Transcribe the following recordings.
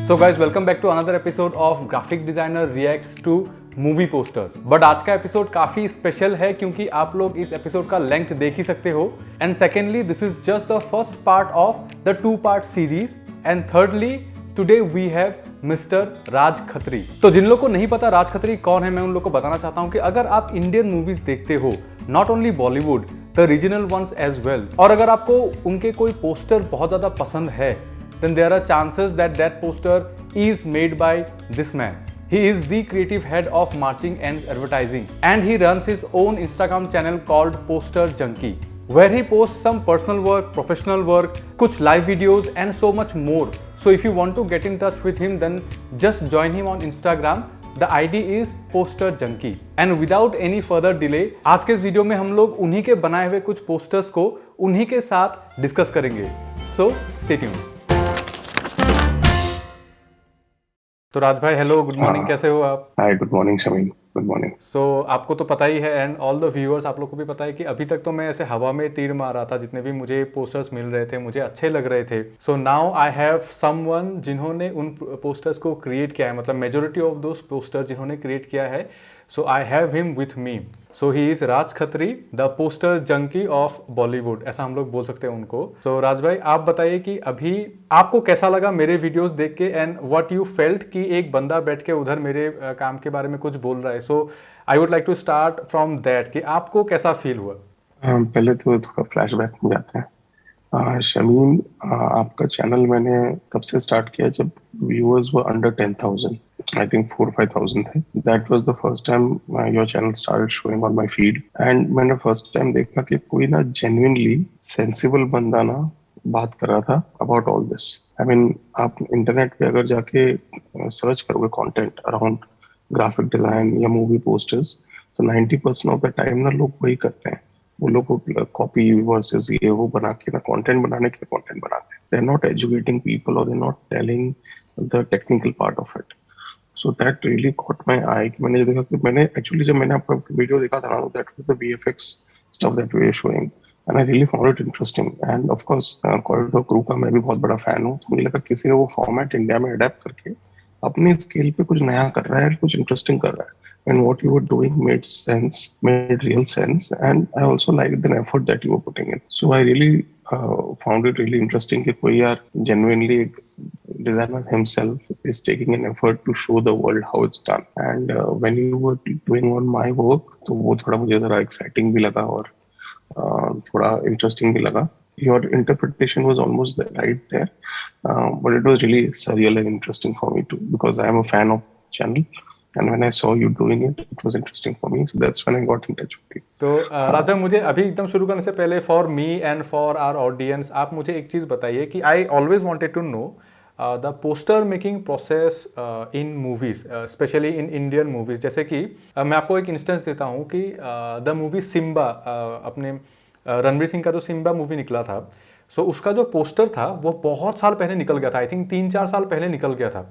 So guys welcome back to another episode of graphic designer reacts to movie posters. But आज का episode काफी special है क्योंकि आप लोग इस एपिसोड का लेंथ देख ही सकते हो। And secondly this is just the first part of the 2-part series. And thirdly today we have mister Raj Khatri. तो जिन लोगों को नहीं पता राज खत्री कौन है, मैं उन लोगों को बताना चाहता हूं कि अगर आप इंडियन मूवीज देखते हो, not only Bollywood, the regional ones as well, और अगर आपको उनके कोई पोस्टर बहुत ज्यादा पसंद है, then there are chances that that poster is made by this man. He is the creative head of marching and advertising, and he runs his own Instagram channel called Poster Junkie, where he posts some personal work, professional work, kuch live videos and so much more. So if you want to get in touch with him, then just join him on Instagram. The ID is Poster Junkie. And without any further delay, आज के इस video में हम लोग उन्हीं के बनाए हुए कुछ पोस्टर्स को उन्हीं के साथ डिस्कस करेंगे। So stay tuned. तो राज भाई हेलो, गुड मॉर्निंग, कैसे हो आप? Hi, good morning Shamim, good morning. So आपको तो पता ही है एंड ऑल द व्यूअर्स, आप लोग को भी पता है कि अभी तक तो मैं ऐसे हवा में तीर मार रहा था। जितने भी मुझे पोस्टर्स मिल रहे थे, मुझे अच्छे लग रहे थे। So now I have someone जिन्होंने उन पोस्टर्स को क्रिएट किया है, मतलब मेजोरिटी ऑफ दोस पोस्टर जिन्होंने क्रिएट किया है। So I have him with me. So he is Raj Khatri, the poster junkie of Bollywood, ऐसा हम लोग बोल सकते हैं उनको। सो राज भाई, आप बताइए कि अभी आपको कैसा लगा मेरे वीडियोस देख के, एंड व्हाट यू फेल्ट कि एक बंदा बैठ के उधर मेरे काम के बारे में कुछ बोल रहा है। So I would like to start from that कि आपको कैसा फील हुआ? पहले तो थोड़ा फ्लैशबैक में जाते हैं। शमीम, आपका चैनल मैंने तब से स्टार्ट किया जब viewers were under 10,000, I think 4-5,000 थे। That was the first time your channel started showing on my feed, and मैंने फर्स्ट टाइम देखा कि कोई ना जेन्युइनली सेंसिबल बंदा ना बात कर रहा था about all this. I mean, आप इंटरनेट पे अगर जाके सर्च करोगे कंटेंट अराउंड ग्राफिक डिजाइन या मूवी पोस्टर्स, तो 90% ऑफ द टाइम ना लोग वही करते हैं। वो लोग कॉपी वर्सेस ये वो बना के ना कंटेंट बनाने के लिए कंटेंट बनाते हैं। They are not educating people और they are not telling the technical part of it. So that really caught my eye कि मैंने देखा कि मैंने एक्चुअली जब मैंने आपका वीडियो देखा था ना, that was the VFX stuff that we are showing, and I really found it interesting. And of course corridor crew का मैं भी बहुत बड़ा फैन हूँ, तो मुझे लगा किसी ने वो फॉर्मेट इंडिया में अडेप्ट करके अपने स्केल पे कुछ नया कर रहा है, कुछ इंटरेस्टिंग कर रहा है। And what you were doing made sense, made real sense, and I also liked the effort that you were putting in. So I really found it really interesting कि कोई यार genuinely designer himself is taking an effort to show the world how it's done. And when you were doing on my work, तो वो थोड़ा मुझे ज़रा exciting भी लगा और थोड़ा interesting भी लगा. Your interpretation was almost right there, but it was really surreal and interesting for me too, because I am a fan of the channel. And when I saw you doing it, it was interesting for me. So that's when I got in touch with you. तो राधा, मुझे अभी एकदम शुरू करने से पहले for me and for our audience आप मुझे एक चीज़ बताइए कि I always wanted to know the poster making process in movies, specially in Indian movies. जैसे कि मैं आपको एक इंस्टेंस देता हूँ कि द मूवी सिम्बा, अपने रणवीर सिंह का जो सिम्बा मूवी निकला था, सो उसका जो पोस्टर था वो बहुत साल पहले निकल गया था। आई थिंक 3-4 साल पहले निकल गया था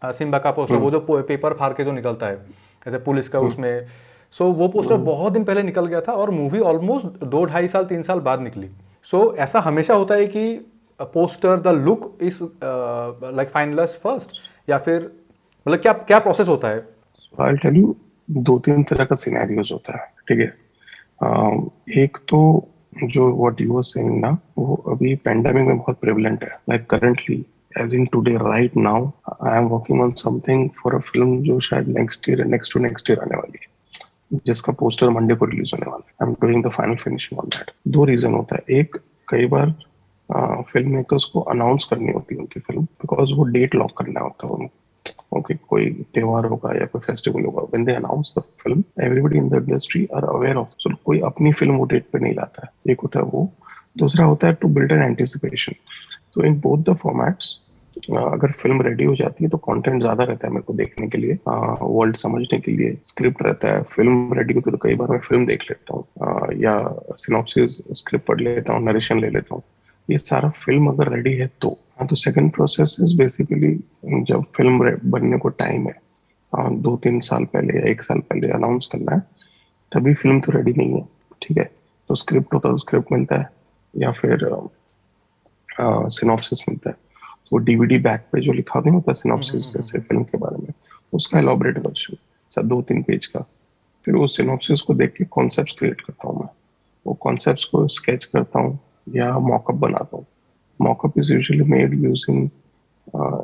सिम्बा का पोस्टर, वो जो पेपर फाड़ के जो निकलता है ऐसे पुलिस का उसमें। सो वो पोस्टर बहुत दिन पहले निकल गया था और मूवी ऑलमोस्ट 2-2.5 साल 3 साल बाद निकली। सो ऐसा हमेशा होता है कि poster the look is like finalised first, या फिर मतलब क्या क्या प्रोसेस होता है? I'll tell you, 2-3 तरह का सिनेरियोज होता है, ठीक है। एक तो जो what you were saying ना, वो अभी पेंडेमिक में बहुत प्रेवलेंट है। Like currently as in today right now I am working on something for a film जो शायद next to next year आने वाली है, जिसका पोस्टर मंडे को रिलीज होने वाला है। I am doing the final finishing on that. 2 reason होता है। एक, कई बार फिल्म मेकर्स को अनाउंस करनी होती है उनकी फिल्म, बिकॉज वो डेट लॉक करना होता है उनको। ओके, कोई त्योहार होगा या कोई फेस्टिवल होगा, when they announce the film everybody in the industry are aware of. So कोई अपनी फिल्म वो डेट पे नहीं लाता है। एक होता है वो। दूसरा होता है टू बिल्ड एन एंटिसिपेशन। तो इन बोथ द फॉर्मेट्स अगर फिल्म रेडी हो जाती है तो कंटेंट ज्यादा रहता है मेरे को देखने के लिए, वर्ल्ड समझने के लिए। स्क्रिप्ट रहता है, फिल्म रेडी होती है तो कई बार मैं फिल्म देख लेता हूँ या सिनॉप्सिस स्क्रिप्ट पढ़ लेता हूँ, नरेशन ले लेता हूँ। ये सारा फिल्म अगर रेडी है तो तो सेकंड प्रोसेस इज बेसिकली जब फिल्म बनने को टाइम है, 2-3 साल पहले या 1 साल पहले अनाउंस करना है, तभी फिल्म तो रेडी नहीं है, ठीक है। तो स्क्रिप्ट होता है, स्क्रिप्ट मिलता है या फिर सिनॉप्सिस मिलता है। वो डीवीडी बैक पे जो लिखा नहीं होता सिनॉप्सिस जैसे फिल्म के बारे में, उसका एलॉबरेट वर्जन, सर 2-3 पेज का। फिर उस सिनॉप्सिस को देख के कॉन्सेप्ट्स क्रिएट करता हूँ मैं, वो कॉन्सेप्ट्स को स्केच करता हूँ या मॉकअप बनाता हूँ। Mock-up is usually made using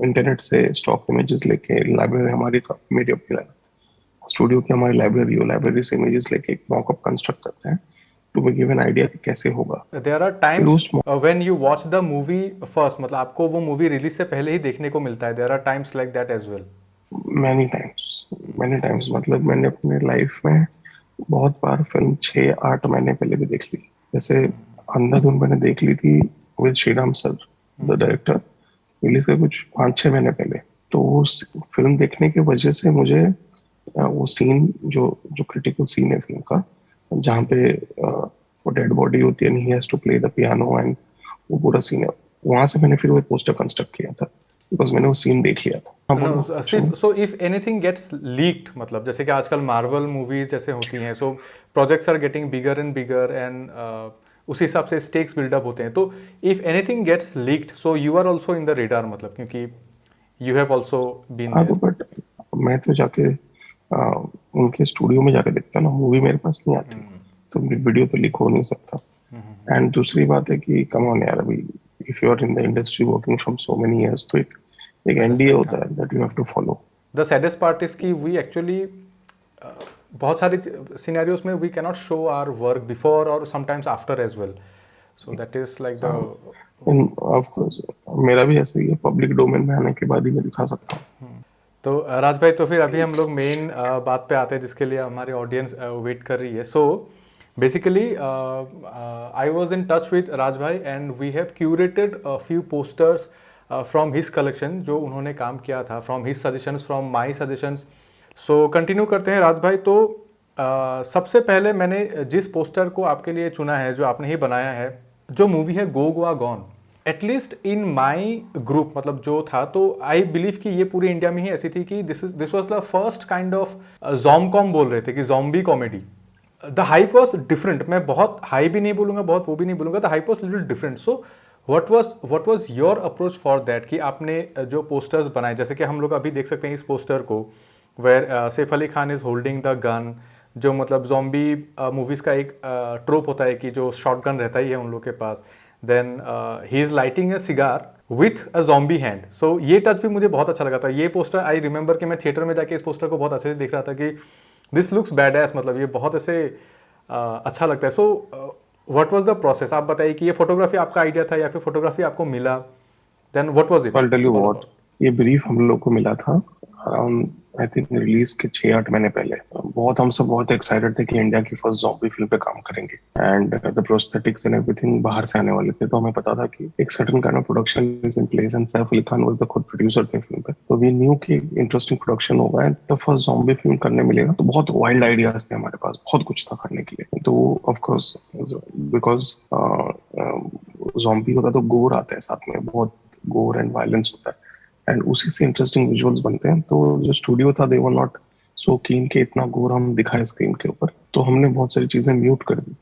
internet से स्टॉक इमेजेस लेके, लाइब्रेरी हमारी मेरी अपनी स्टूडियो की हमारी लाइब्रेरी हो, लाइब्रेरी से इमेजेस लेके एक मॉकअप कंस्ट्रक्ट करते हैं टू गिव एन आइडिया कि कैसे होगा। देयर आर फिर टाइम्स उस when you watch the movie first, मतलब आपको वो मूवी रिलीज से पहले ही देखने को मिलता है, there are times like that as well. Many times मतलब मैंने अपने लाइफ में बहुत बार फिल्म 6-8 महीने पहले भी देख ली। जैसे अंधाधुन मैंने देख ली थी with Shriram sir the director, release के कुछ 5-6 महीने पहले। तो उस फिल्म देखने की वजह से मुझे वो सीन जो जो क्रिटिकल सीन है फिल्म का, जहाँ पे वो डेड बॉडी होती है, he has to play the piano and वो पूरा सीन है, वहां से मैंने फिर वो पोस्टर कंस्ट्रक्ट किया था बिकॉज मैंने वो सीन देख लिया था। हाँ नो, बोलो। सिर्फ so if anything gets leaked, मतलब जैसे कि आजकल मार्वल मूवीज जैसे होती हैं, so projects are getting bigger and bigger and उसी हिसाब से स्टेक्स बिल्डअप होते हैं। तो if anything gets leaked so you are also in the radar, मतलब क्योंकि यू हैव ऑल्सो बीन हाँ तो देयर। बट मैं तो जाके उनके स्टूडियो में जाके देखता ना, मूवी मेरे पास नहीं आती, तो वीडियो तो लीक हो नहीं सकता। एंड दूसरी बात है कि कम ऑन यार, अभी if you are in the industry working from so many years, तो एक एनडीए रेस्पेक्ट, होता हाँ। है that you have to follow. The saddest part is that we actually बहुत सारी सिनेरियोज में we cannot show our work before और sometimes after as well, so that is like the. Of course मेरा भी ऐसा ही है, पब्लिक डोमेन में आने के बाद ही मैं दिखा सकता हूँ। तो राज भाई, तो फिर अभी हम लोग मेन बात पे आते हैं जिसके लिए हमारी ऑडियंस वेट कर रही है। So basically I was in touch with Raj भाई and we have curated few posters from his collection जो उन्होंने काम किया था, from his suggestions, from my suggestions. So continue करते हैं राज भाई। तो सबसे पहले मैंने जिस पोस्टर को आपके लिए चुना है, जो आपने ही बनाया है, जो मूवी है go Goa gone, at least in my group, मतलब जो था, तो आई बिलीव कि ये पूरे इंडिया में ही ऐसी थी कि this was the first kind of germ com बोल रहे थे कि zombie comedy. The hype was different, मैं बहुत हाई भी नहीं बोलूंगा, बहुत वो भी नहीं बोलूंगा, the hype was little different. So what was your approach for that कि आपने जो पोस्टर्स बनाए, जैसे कि हम लोग अभी देख सकते हैं इस पोस्टर को, where Saif Ali Khan is holding the gun, जो मतलब जॉम्बी मूवीज का एक ट्रोप होता है कि जो शॉर्ट गन रहता ही है उन लोग के पास। Then he is lighting a cigar with a zombie hand. So ये टच भी मुझे बहुत अच्छा लगा था। ये पोस्टर आई रिमेंबर कि मैं थिएटर में जाके इस पोस्टर को बहुत अच्छे से देख रहा था कि दिस लुक्स बैड एस, मतलब ये बहुत ऐसे अच्छा लगता है। So what was the process, आप बताइए कि ये फोटोग्राफी आपका आइडिया था या फिर फोटोग्राफी आपको मिला, then what was it I'll tell you all what, about? ये ब्रीफ हम लोग को मिला था अराउंड आई थिंक रिलीज के 6-8 महीने पहले। बहुत हम सब बहुत एक्साइटेड थे कि इंडिया की फर्स्ट जॉम्बी फिल्म पे काम करेंगे, and the prosthetics and everything बाहर से आने वाले थे। तो हमें पता था कि एक certain kind of production is in place and Saif Ali Khan was the खुद प्रोड्यूसर थे फिल्म पे। तो वी न्यू कि इंटरेस्टिंग प्रोडक्शन होगा and the first zombie film करने मिलेगा। तो बहुत वाइल्ड आइडियाज थे हमारे पास, बहुत कुछ था करने के लिए। तो ऑफ कोर्स बिकॉज जॉम्बी होता तो गोर आता है साथ में, बहुत गोर एंड वायलेंस होता है, एंड उसी से इंटरेस्टिंग विजुअल्स बनते हैं। तो जो स्टूडियो था दे वर नॉट सो कीन के इतना गोर हम दिखाए स्क्रीन के ऊपर, तो हमने बहुत सारी चीजें म्यूट कर दी।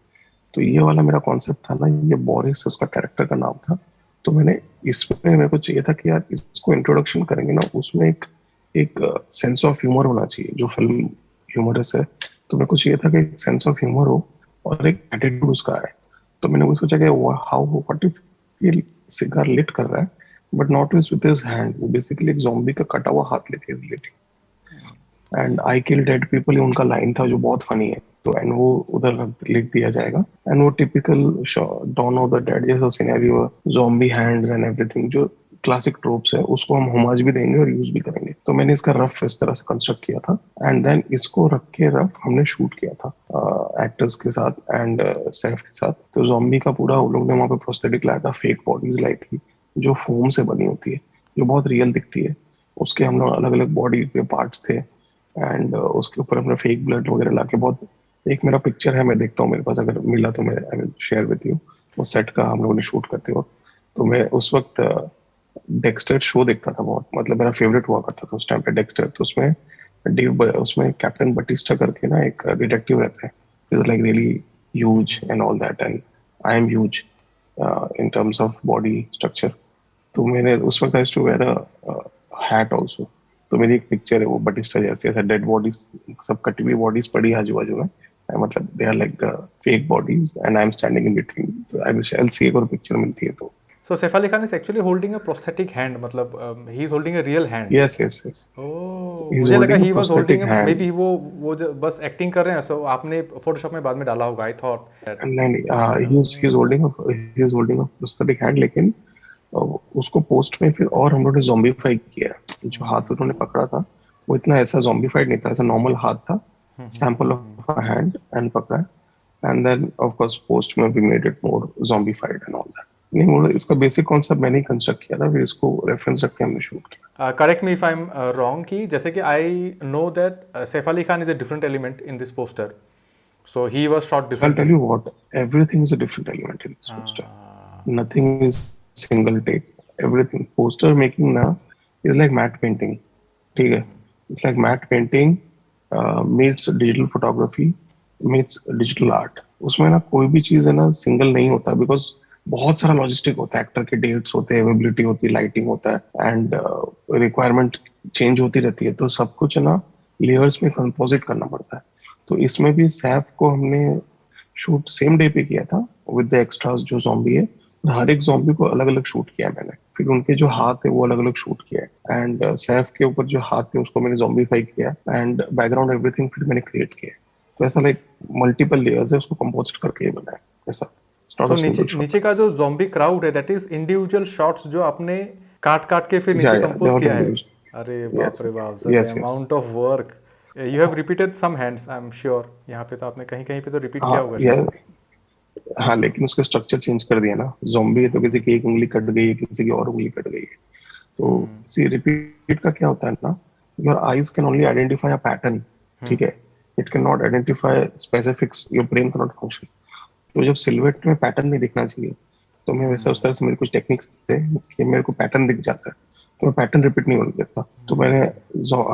तो ये वाला मेरा कॉन्सेप्ट था ना, ये बोरिस उसका कैरेक्टर का नाम था। तो मैंने इसमें मेरे को चाहिए था कि यार इसको इंट्रोडक्शन करेंगे ना, उसमें एक एक सेंस ऑफ ह्यूमर होना चाहिए। जो फिल्म ह्यूमरस है, तो मेरे को चाहिए था कि एक सेंस ऑफ ह्यूमर हो और एक एटीट्यूड उसका है। तो मैंने वो सोचा कि हाउ व्हाट इफ ये सिगार लिट कर रहा है but not with his hand, वो बेसिकली एक ज़ॉम्बी का कटा हुआ हाथ लेके relating, and I kill dead people उनका लाइन था जो बहुत फनी है। तो एंड वो उधर लिख दिया जाएगा, एंड वो typical dawn of the dead जैसा scenario, zombie hands and everything, जो क्लासिक ट्रोप्स है, उसको हम होमाज भी देंगे और यूज भी करेंगे। तो मैंने इसका रफ इस तरह से कंस्ट्रक्ट किया था, एंड देन इसको रख के रफ हमने शूट किया था एक्टर्स के साथ एंड सैफ के साथ। तो जॉम्बी का पूरा उन लोग ने वहाँ पे प्रोस्थेटिक लाया था, फेक बॉडीज लाई थी जो फोम से बनी होती है, जो बहुत रियल दिखती है। उसके हम लोग अलग अलग बॉडी के पार्ट्स थे, एंड उसके ऊपर हमने फेक ब्लड वगैरह लाके बहुत, एक मेरा पिक्चर है, मैं देखता हूँ, मेरे पास अगर मिला तो मैं I will share with you. वो सेट का हम लोगों ने शूट करते वक्त, तो मैं उस वक्त डेक्स्टर शो देखता था बहुत, मतलब मेरा फेवरेट हुआ करता था उस टाइम पे डेक्स्टर। तो उसमें कैप्टन बटिस्टा करके ना एक डिटेक्टिव रहता है, is like really huge and all that, and I am huge in terms of body structure. तो मैंने उसमें आई टू वेयर हैट ऑल्सो। तो मेरी एक पिक्चर है वो बटिस्टा जैसे, ऐसा डेड बॉडीज, सब कटी हुई बॉडीज पड़ी आजू बाजू में, मतलब they are like the fake bodies and I am standing in between. तो आई विल सी अगर पिक्चर मिलती है तो। So Saif Ali Khan is actually holding a prosthetic hand, मतलब he is holding a real hand. Yes yes yes, oh, he is मुझे लगा holding a he was holding, prosthetic may hand. Be वो बस acting कर रहे हैं, सो आपने फोटोशॉप में बाद में डाला होगा, आई थॉट दैट। नहीं नहीं, think he is holding a prosthetic hand, लेकिन उसको पोस्ट में फिर और हम लोगों ने zombified किया। जो हाथ उन्होंने पकड़ा था वो इतना ऐसा zombified नहीं था, ऐसा नॉर्मल हाथ था, sample of a hand and पकड़ा। And then of course post में we made it more zombified and all that. नहीं वो इसका बेसिक कॉन्सेप्ट मैंने ही कंस्ट्रक्ट किया था, फिर इसको रेफरेंस रख के हमने शूट किया। Correct me if I am wrong, कि जैसे कि I know that Saif Ali Khan is a different element in this poster, so he was shot I'll tell differently. you what, everything is a different element in this poster. Nothing is single take. Everything. Poster making now is like matte painting. ठीक है? It's like matte painting meets digital photography meets digital art. उसमें ना कोई भी चीज है ना single नहीं होता, बिकॉज बहुत सारा लॉजिस्टिक होता है, एक्टर के डेट्स होते हैं, अवेलेबिलिटी होती है, लाइटिंग होता है, एंड रिक्वायरमेंट चेंज होती रहती है, तो सब कुछ है ना लेयर्स में कंपोजिट करना पड़ता है। तो इसमें भी सैफ को हमने शूट सेम डे पे किया था विद द एक्स्ट्रास जो जॉम्बी है, और हर एक जॉम्बी को अलग अलग शूट किया मैंने। फिर उनके जो हाथ है वो अलग अलग शूट किया है, एंड सैफ के ऊपर जो हाथ है उसको मैंने जॉम्बीफाई किया, एंड बैकग्राउंड एवरीथिंग फिर मैंने क्रिएट किया। तो ऐसा लाइक मल्टीपल लेयर्स है, उसको कंपोजिट करके ये बनाया ऐसा। It's not सो a नीचे single shot. नीचे का जो ज़ॉम्बी क्राउड है, दैट इज इंडिविजुअल शॉट्स जो आपने काट काट के फिर नीचे Yeah, they कंपोज were किया है। individual. अरे बाप Yes, रे बाप sir, the yes, yes. Amount of work. You have repeated some hands, I am sure. यहाँ पे तो आपने कहीं कहीं पे तो रिपीट किया हाँ होगा शायद। यार, हाँ लेकिन उसका स्ट्रक्चर चेंज कर दिया ना। जॉम्बी है तो किसी की एक उंगली कट गई है, किसी की और उंगली कट गई है। तो सी रिपीट का क्या होता है ना, your eyes can only identify a pattern, ठीक है, it can not identify specifics, your brain can not function. तो जब सिल्हूएट में पैटर्न नहीं दिखना चाहिए, तो मैं वैसा उस तरह से मेरे कुछ टेक्निक्स थे कि मेरे को पैटर्न दिख जाता है, तो मैं पैटर्न रिपीट नहीं होने देता। तो मैंने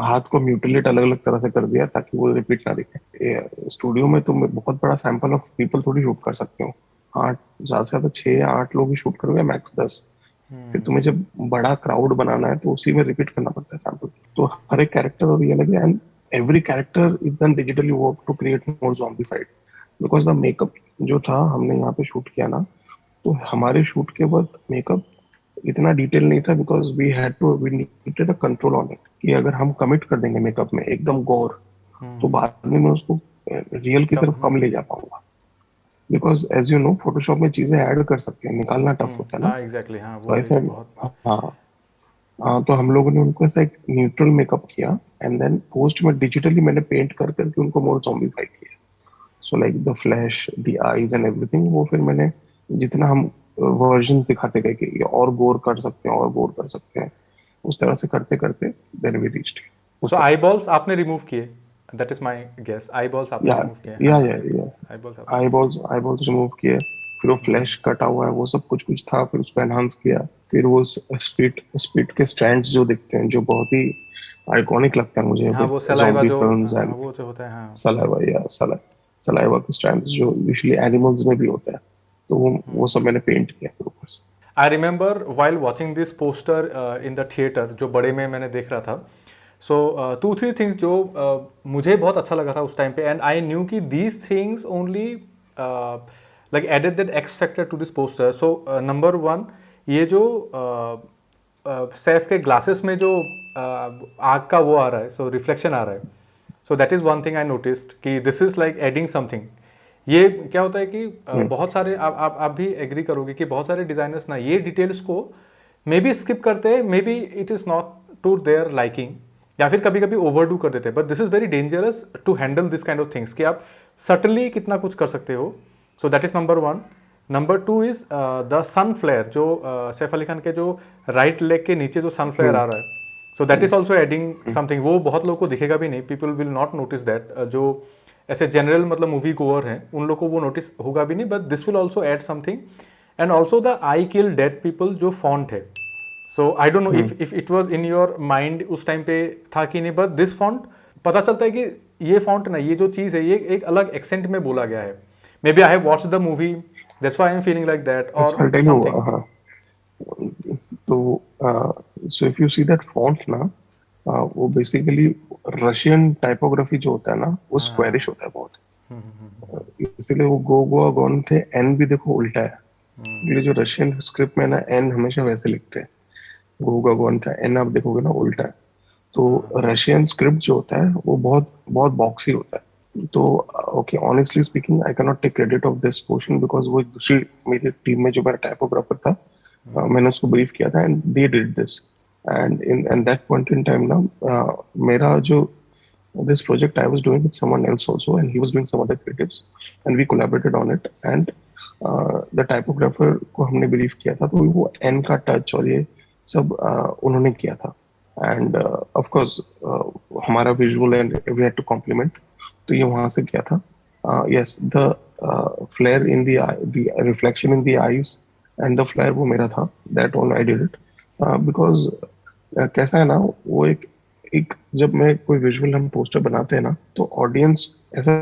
हाथ को म्यूटिलेट अलग अलग तरह से कर दिया ताकि वो रिपीट ना दिखे। स्टूडियो में तो मैं बहुत बड़ा सैंपल ऑफ पीपल थोड़ी शूट कर सकते हो, 8 ज्यादा से ज्यादा 6 या 8 लोग ही शूट करोगे, मैक्स 10। फिर तुम्हें जब बड़ा क्राउड बनाना है तो उसी में रिपीट करना पड़ता है सैंपल। तो हर एक कैरेक्टर और ये लगे, and every character is done digitally work to create more zombified, because the makeup जो था हमने यहाँ पे शूट किया ना, तो हमारे शूट के वक्त मेकअप इतना डिटेल नहीं था, because we needed a control on it, कि अगर हम कमिट कर देंगे मेकअप में एकदम गौर, तो बाद में मैं उसको रियल की तरफ कम ले जा पाऊंगा। Because as you know Photoshop में चीजें ऐड कर सकते हैं, निकालना टफ होता है ना। हाँ एग्जैक्टली, हाँ तो वो ऐसा, एक बहुत। हाँ हाँ, तो हम लोगों ने उनको ऐसा एक न्यूट्रल मेकअप किया, एंड देन पोस्ट में डिजिटली मैंने पेंट कर करके उनको मोर zombified किया। So like the flash, the eyes and everything, वो फिर मैंने जितना हम वर्जन दिखाते गए कि ये और गोर कर सकते हैं और गोर कर सकते हैं, उस तरह से करते करते देन वी रीच्ड सो उस आई तरह से। बॉल्स आपने रिमूव किए, that is my guess, eyeballs आपने या रिमूव किए। या हाँ या या आई बॉल्स आपने। आई बॉल्स रिमूव किए, फिर वो फ्लैश कटा हुआ है वो सब कुछ कुछ था, फिर उसको एनहांस किया। फिर वो स्पिट स्पिट के स्ट्रैंड्स जो दिखते हैं, जो बहुत ही आइकॉनिक लगता है मुझे हाँ वो विद सलाइवा ज़ॉम्बी जो, फिल्म्स हाँ एंड वो जो होता है, हाँ। सलाइवा, या सलाइवा के स्ट्रैंड्स जो यूजुअली एनिमल्स में भी होता है, तो वो सब मैंने पेंट किया फिर ऊपर से। I remember while watching this poster in the theatre, जो बड़े में मैंने देख रहा था। सो 2-3 थिंग्स जो मुझे बहुत अच्छा लगा था उस टाइम पे, एंड आई न्यू कि these things only like added that X factor to this poster. So number 1, ये जो सैफ के ग्लासेस में जो आग का वो आ रहा है, सो रिफ्लेक्शन आ रहा है, so that is one thing I noticed कि this is like adding something. ये क्या होता है कि बहुत सारे आप भी एग्री करोगे कि बहुत सारे डिजाइनर्स ना ये डिटेल्स को मे बी स्किप करते हैं, maybe it is not to their liking, या फिर कभी कभी ओवरडू कर देते हैं। But this is very dangerous to handle this kind of things, कि आप सटनली कितना कुछ कर सकते हो। So that is number 1। Number 2 is the sun flare, जो सैफ अली खान के जो राइट लेग के नीचे जो सन फ्लेयर आ रहा है, so that is also adding something. वो बहुत लोगों को दिखेगा भी नहीं, people will not notice that. जो ऐसे जनरल मतलब मूवी गोअर हैं उन लोग को वो नोटिस होगा भी नहीं, but this will also add something. And also the I kill dead people जो फॉन्ट है, so I don't know if it was in your mind उस टाइम पे था कि नहीं, बट दिस फॉन्ट पता चलता है कि ये फॉन्ट ना, ये जो चीज़ है ये एक अलग एक्सेंट में बोला गया है। Maybe I have watched the movie, that's why I am feeling like that और I'll tell you, समथिंग। हाँ, तो तो so if you see that font ना, वो बेसिकली रशियन टाइपोग्राफी जो होता है ना, वो स्क्वेरिश होता है बहुत। इसीलिए वो गो गोआ गॉन थे, एन भी देखो उल्टा है। ये जो रशियन स्क्रिप्ट में ना एन हमेशा वैसे लिखते हैं, गो गोआ गॉन था, एन आप देखोगे ना उल्टा है। तो रशियन स्क्रिप्ट जो होता है वो बहुत बहुत बॉक्सी होता है। तो okay, honestly speaking I can not take credit of this portion, because वो एक दूसरी मेरी टीम में जो मेरा टाइपोग्राफर था, मैंने उसको ब्रीफ किया था and they did this. And in and that point in time ना, मेरा जो this project I was doing with someone else also, and he was doing some other creatives, and we collaborated on it. And the typographer को हमने brief किया था, तो वो N का touch और ये सब उन्होंने किया था। And of course हमारा visual and we had to compliment, तो ये वहाँ से किया था। Yes, the flare in the eye, the reflection in the eyes and the flare वो मेरा था, that all I did it, because कैसा है ना, वो एक एक जब मैं कोई विजुअल हम पोस्टर बनाते हैं ना, तो ऑडियंस ऐसा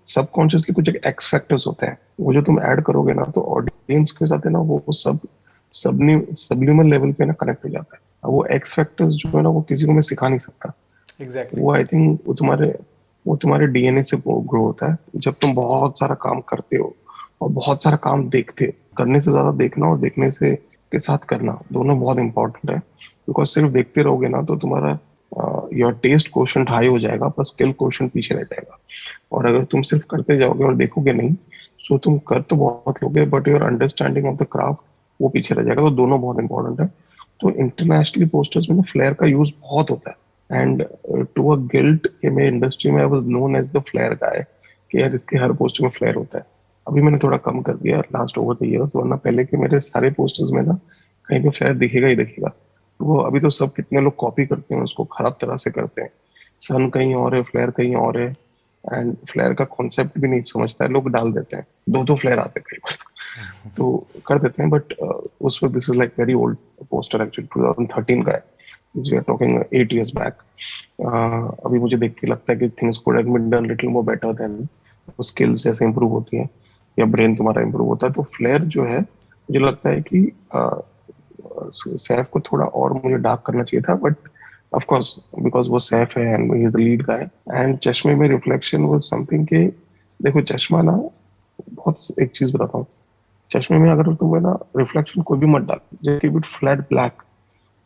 सबकॉन्शियसली कुछ एक एक्स फैक्टर्स होते हैं, वो जो तुम ऐड करोगे ना, तो ऑडियंस के साथ है ना, वो सब सबलिमिनल लेवल पे ना कनेक्ट हो जाता है। अब वो एक्स फैक्टर्स जो है ना, वो किसी को मैं सिखा नहीं सकता। एग्जैक्टली। वो आई थिंक वो तुम्हारे डीएनए से ग्रो होता है। जब तुम बहुत सारा काम करते हो और बहुत सारा काम देखते हो, करने से ज्यादा देखना और देखने से के साथ करना दोनों बहुत इंपॉर्टेंट है। बिकॉज सिर्फ देखते रहोगे ना, तो तुम्हारा योर टेस्ट क्वोशंट हाई हो जाएगा, पर स्किल क्वोशंट पीछे रह जाएगा। और अगर तुम सिर्फ करते जाओगे और देखोगे नहीं, सो तुम कर तो बहुत लोगे, but your understanding of the craft वो पीछे रह जाएगा। तो दोनों बहुत इंपॉर्टेंट है। तो इंटरनेशनली पोस्टर्स में फ्लेयर का यूज बहुत होता है। एंड टू अ गिल्ट कि मैं इंडस्ट्री में I was known as the flare guy, कि यार इसके हर पोस्टर में फ्लेयर होता है। अभी मैंने थोड़ा कम कर दिया लास्ट ओवर द इयर्स, वरना पहले के मेरे सारे पोस्टर्स में ना कहीं पे फ्लेयर दिखेगा ही दिखेगा। वो अभी तो सब कितने लोग कॉपी करते हैं, उसको खराब तरह से करते हैं। सन कहीं और है, फ्लेयर कहीं और है, एंड फ्लेयर का कॉन्सेप्ट भी नहीं समझता है, लोग डाल देते हैं। दो दो फ्लेयर आते हैं कई बार, तो कर देते हैं। बट उस पर this is like very old poster, actually 2013 का है। वी आर टॉकिंग 8 years बैक। अभी मुझे देख के लगता है कि things could have been done little more better then. Skills जैसे इंप्रूव होती हैं या ब्रेन तुम्हारा इंप्रूव होता है, तो फ्लेयर जो है मुझे लगता है कि सैफ को थोड़ा और मुझे डार्क करना चाहिए था, बट ऑफ कोर्स बिकॉज वो सैफ है and he is the lead guy. And चश्मे में रिफ्लेक्शन वाज समथिंग के, देखो चश्मा ना, बहुत एक चीज बताता हूँ, चश्मे में अगर तुम्हें ना रिफ्लेक्शन कोई भी मत डाल, जैसे इट फ्लैट ब्लैक,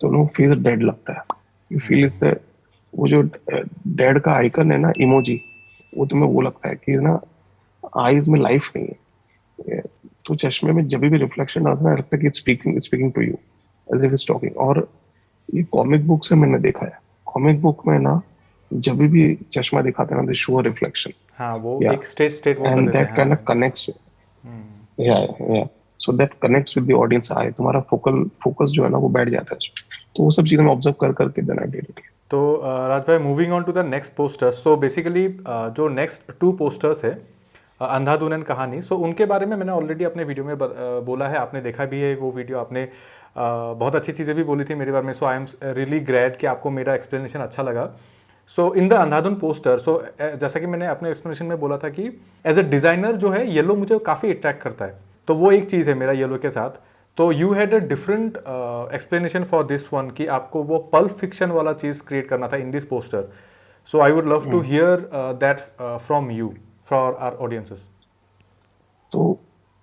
तो नो फेस डेड लगता है। यू फील इज द, वो जो डेड का आइकन है ना, इमोजी, वो तुम्हें वो लगता है कि ना आईज में लाइफ नहीं है। तो चश्मे में जब भी रिफ्लेक्शन आता है, लगता है कि it's speaking to you as if it's talking. और ये कॉमिक बुक से मैंने देखा है, कॉमिक बुक में ना जब भी चश्मा दिखाते हैं ना, दे शो अ रिफ्लेक्शन। हाँ, वो या एक स्टेट वो कर एंड देते दैट हैं। काइंड ऑफ हाँ। कनेक्ट्स, या so that connects with the audience I, तुम्हारा फोकस जो है ना वो बैठ जाता है उसमें। तो वो सब चीजें मैं ऑब्जर्व कर करके देन आई डिड इट। तो राज भाई, moving on to the next posters, तो बेसिकली जो नेक्स्ट 2 पोस्टर्स है, अंधाधुन एंड कहानी, सो उनके बारे में मैंने ऑलरेडी अपने वीडियो में बोला है, आपने देखा भी है वो वीडियो, आपने बहुत अच्छी चीज़ें भी बोली थी मेरे बारे में। सो आई एम रियली ग्लैड कि आपको मेरा एक्सप्लेनेशन अच्छा लगा। सो इन द अंधाधुन पोस्टर, सो जैसा कि मैंने अपने एक्सप्लेनेशन में बोला था कि एज अ डिज़ाइनर जो है येलो मुझे काफ़ी अट्रैक्ट करता है, तो वो एक चीज़ है मेरा येलो के साथ। तो you had a different explanation for this one कि आपको वो पल्प फिक्शन वाला चीज़ क्रिएट करना था in this poster. So I would love to hear that from you for our audiences. तो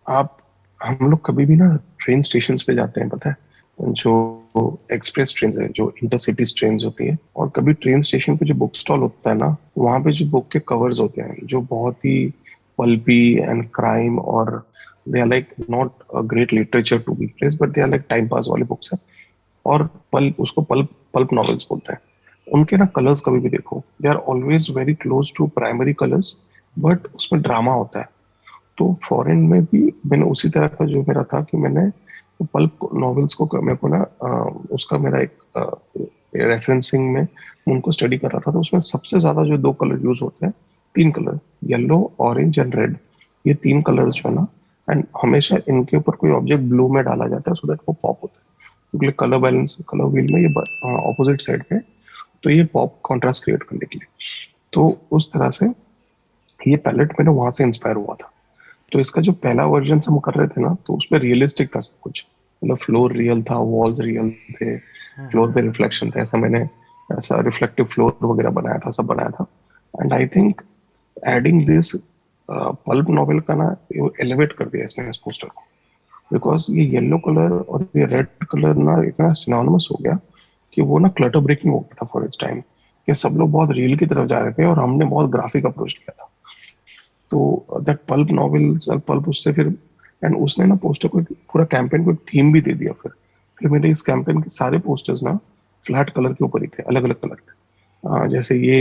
आप, हम लोग कभी भी ना ट्रेन स्टेशन पे जाते हैं, पता है, जो एक्सप्रेस ट्रेन है, जो इंटरसिटी ट्रेन होती है, और कभी ट्रेन स्टेशन पे जो बुक स्टॉल होता है ना, वहाँ पे जो बुक के कवर्स होते हैं जो बहुत ही पल्पी एंड क्राइम, और they are like not a great literature to be place, but they are like time pass वाले बुक्स है। और पल्प, उसको पल्प पल्प नॉवेल्स बोलते हैं। उनके ना कलर्स कभी भी देखो, they are always very close to primary colours, but उसमें ड्रामा होता है। तो फॉरेन में भी मैंने उसी तरह का जो मेरा था, कि मैंने पल्प नॉवेल्स को मेरे को ना उसका मेरा एक रेफरेंसिंग में उनको स्टडी कर रहा था। तो उसमें सबसे ज्यादा जो 2 कलर यूज होते हैं, 3 colour, yellow, orange and red, ये 3 कलर जो है ना, एंड हमेशा इनके ऊपर कोई ऑब्जेक्ट ब्लू में डाला जाता है सो दैट वो पॉप होता है, क्योंकि कलर बैलेंस, कलर व्हील में ये ऑपोजिट साइड पे, तो ये पॉप कॉन्ट्रास्ट क्रिएट करने के लिए। तो उस तरह से ये पैलेट मैंने वहां से इंस्पायर हुआ था। तो इसका जो पहला वर्जन हम कर रहे थे ना, तो उसमें रियलिस्टिक था सब कुछ, मतलब फ्लोर रियल था, वॉल्स रियल थे, फ्लोर पे रिफ्लेक्शन था, ऐसा मैंने ऐसा रिफ्लेक्टिव फ्लोर वगैरह बनाया था, सब बनाया था। And I think adding this pulp novel का ना एलिवेट कर दिया इसने इस पोस्टर को, बिकॉज ये येलो कलर और ये रेड कलर ना इतना सिनोनिमस हो गया कि वो ना क्लटर ब्रेकिंग हो गया था फॉर इट्स टाइम, कि सब लोग बहुत रियल की तरफ जा रहे थे और हमने बहुत ग्राफिक अप्रोच लिया था। तो दैट पल्प नॉवेल पल्प उससे फिर, एंड उसने ना पोस्टर को पूरा कैंपेन को एक थीम भी दे दिया। फिर मेरे इस कैंपेन के सारे पोस्टर्स ना फ्लैट कलर के ऊपर ही थे, अलग अलग कलर के। जैसे ये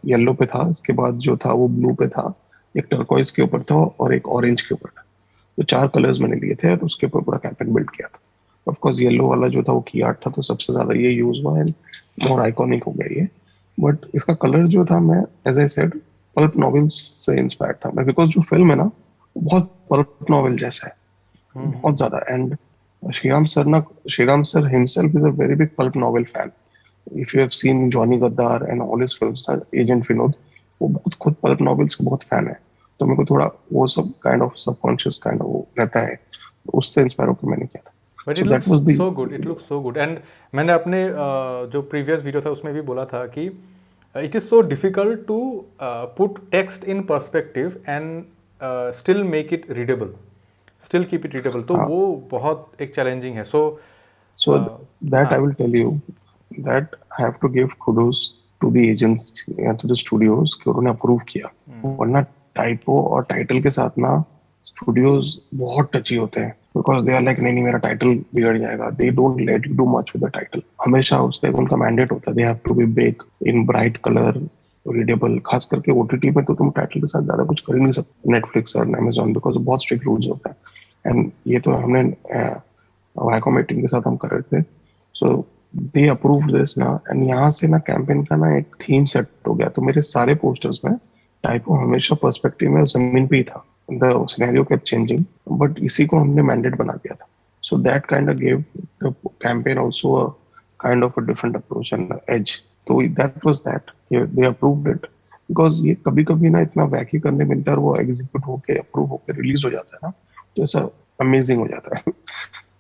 येलो पे था, इसके बाद जो था वो ब्लू पे था, एक टर्कोइज के ऊपर था और एक ऑरेंज के ऊपर था। तो चार कलर्स मैंने लिए थे और उसके ऊपर पूरा कैंपेन बिल्ड किया था। ऑफ कोर्स येलो वाला जो था वो की आर्ट था, तो सबसे ज्यादा ये यूज हुआ एंड मोर आइकॉनिक हो गया ये। बट इसका कलर जो था, मैं as I said pulp novels से इंस्पायर्ड था मैं, बिकॉज जो फिल्म है ना वो बहुत पल्प नॉवेल जैसा है, बहुत ज्यादा। एंड श्रीराम सर ना, Sriram sir himself is a very big pulp novel fan. If you have seen Johnny Gaddar and all his films, agent Vinod, वो बहुत खुद पल्प नॉवेल्स के बहुत फैन है। तो मेरे को थोड़ा वो सब kind of subconscious kind of वो रहता है, तो उससे इंस्पायर होकर मैंने किया था। But so it that looks was the so good, it looks so good. And मैंने अपने जो प्रीवियस वीडियो था उसमें भी बोला था कि it is so difficult to put text in perspective and still make it readable, still keep it readable, तो वो बहुत एक चैलेंजिंग है। सो So that हाँ, I will tell you that I have to give kudos to the agents या to the studios कि उन्होंने approve किया। वरना टाइपो और टाइटल के साथ ना स्टूडियोज बहुत टची होते हैं, बिकॉज दे आर लाइक नहीं नहीं मेरा टाइटल बिगड़ जाएगा। They don't let you do much with the title. हमेशा उसका एक उनका मैंडेट होता है, they have to be big in bright colour, readable. खास करके ओटीटी में तो तुम टाइटल के साथ ज्यादा कुछ कर ही नहीं सकते, नेटफ्लिक्स और अमेजोन, बिकॉज बहुत स्ट्रिक्ट रूल्स होते हैं। एंड ये तो हमने वाईकॉम 18 के साथ हम कर रहे थे। सो दे अप्रूव्ड दिस ना, एंड यहाँ से ना कैंपेन का ना एक थीम सेट हो गया। तो मेरे सारे पोस्टर्स में टाइपो हमेशा पर्सपेक्टिव में जमीन पे ही था, the scenario kept changing, but इसी को हमने मैंडेट बना दिया था। So that kind of give the campaign also a kind of a different approach and edge. तो that was that, they approved it, because ये कभी कभी ना इतना वैकी करने मिलता है और वो एग्जीक्यूट होके अप्रूव होके रिलीज हो जाता है ना, तो ऐसा अमेजिंग हो जाता है।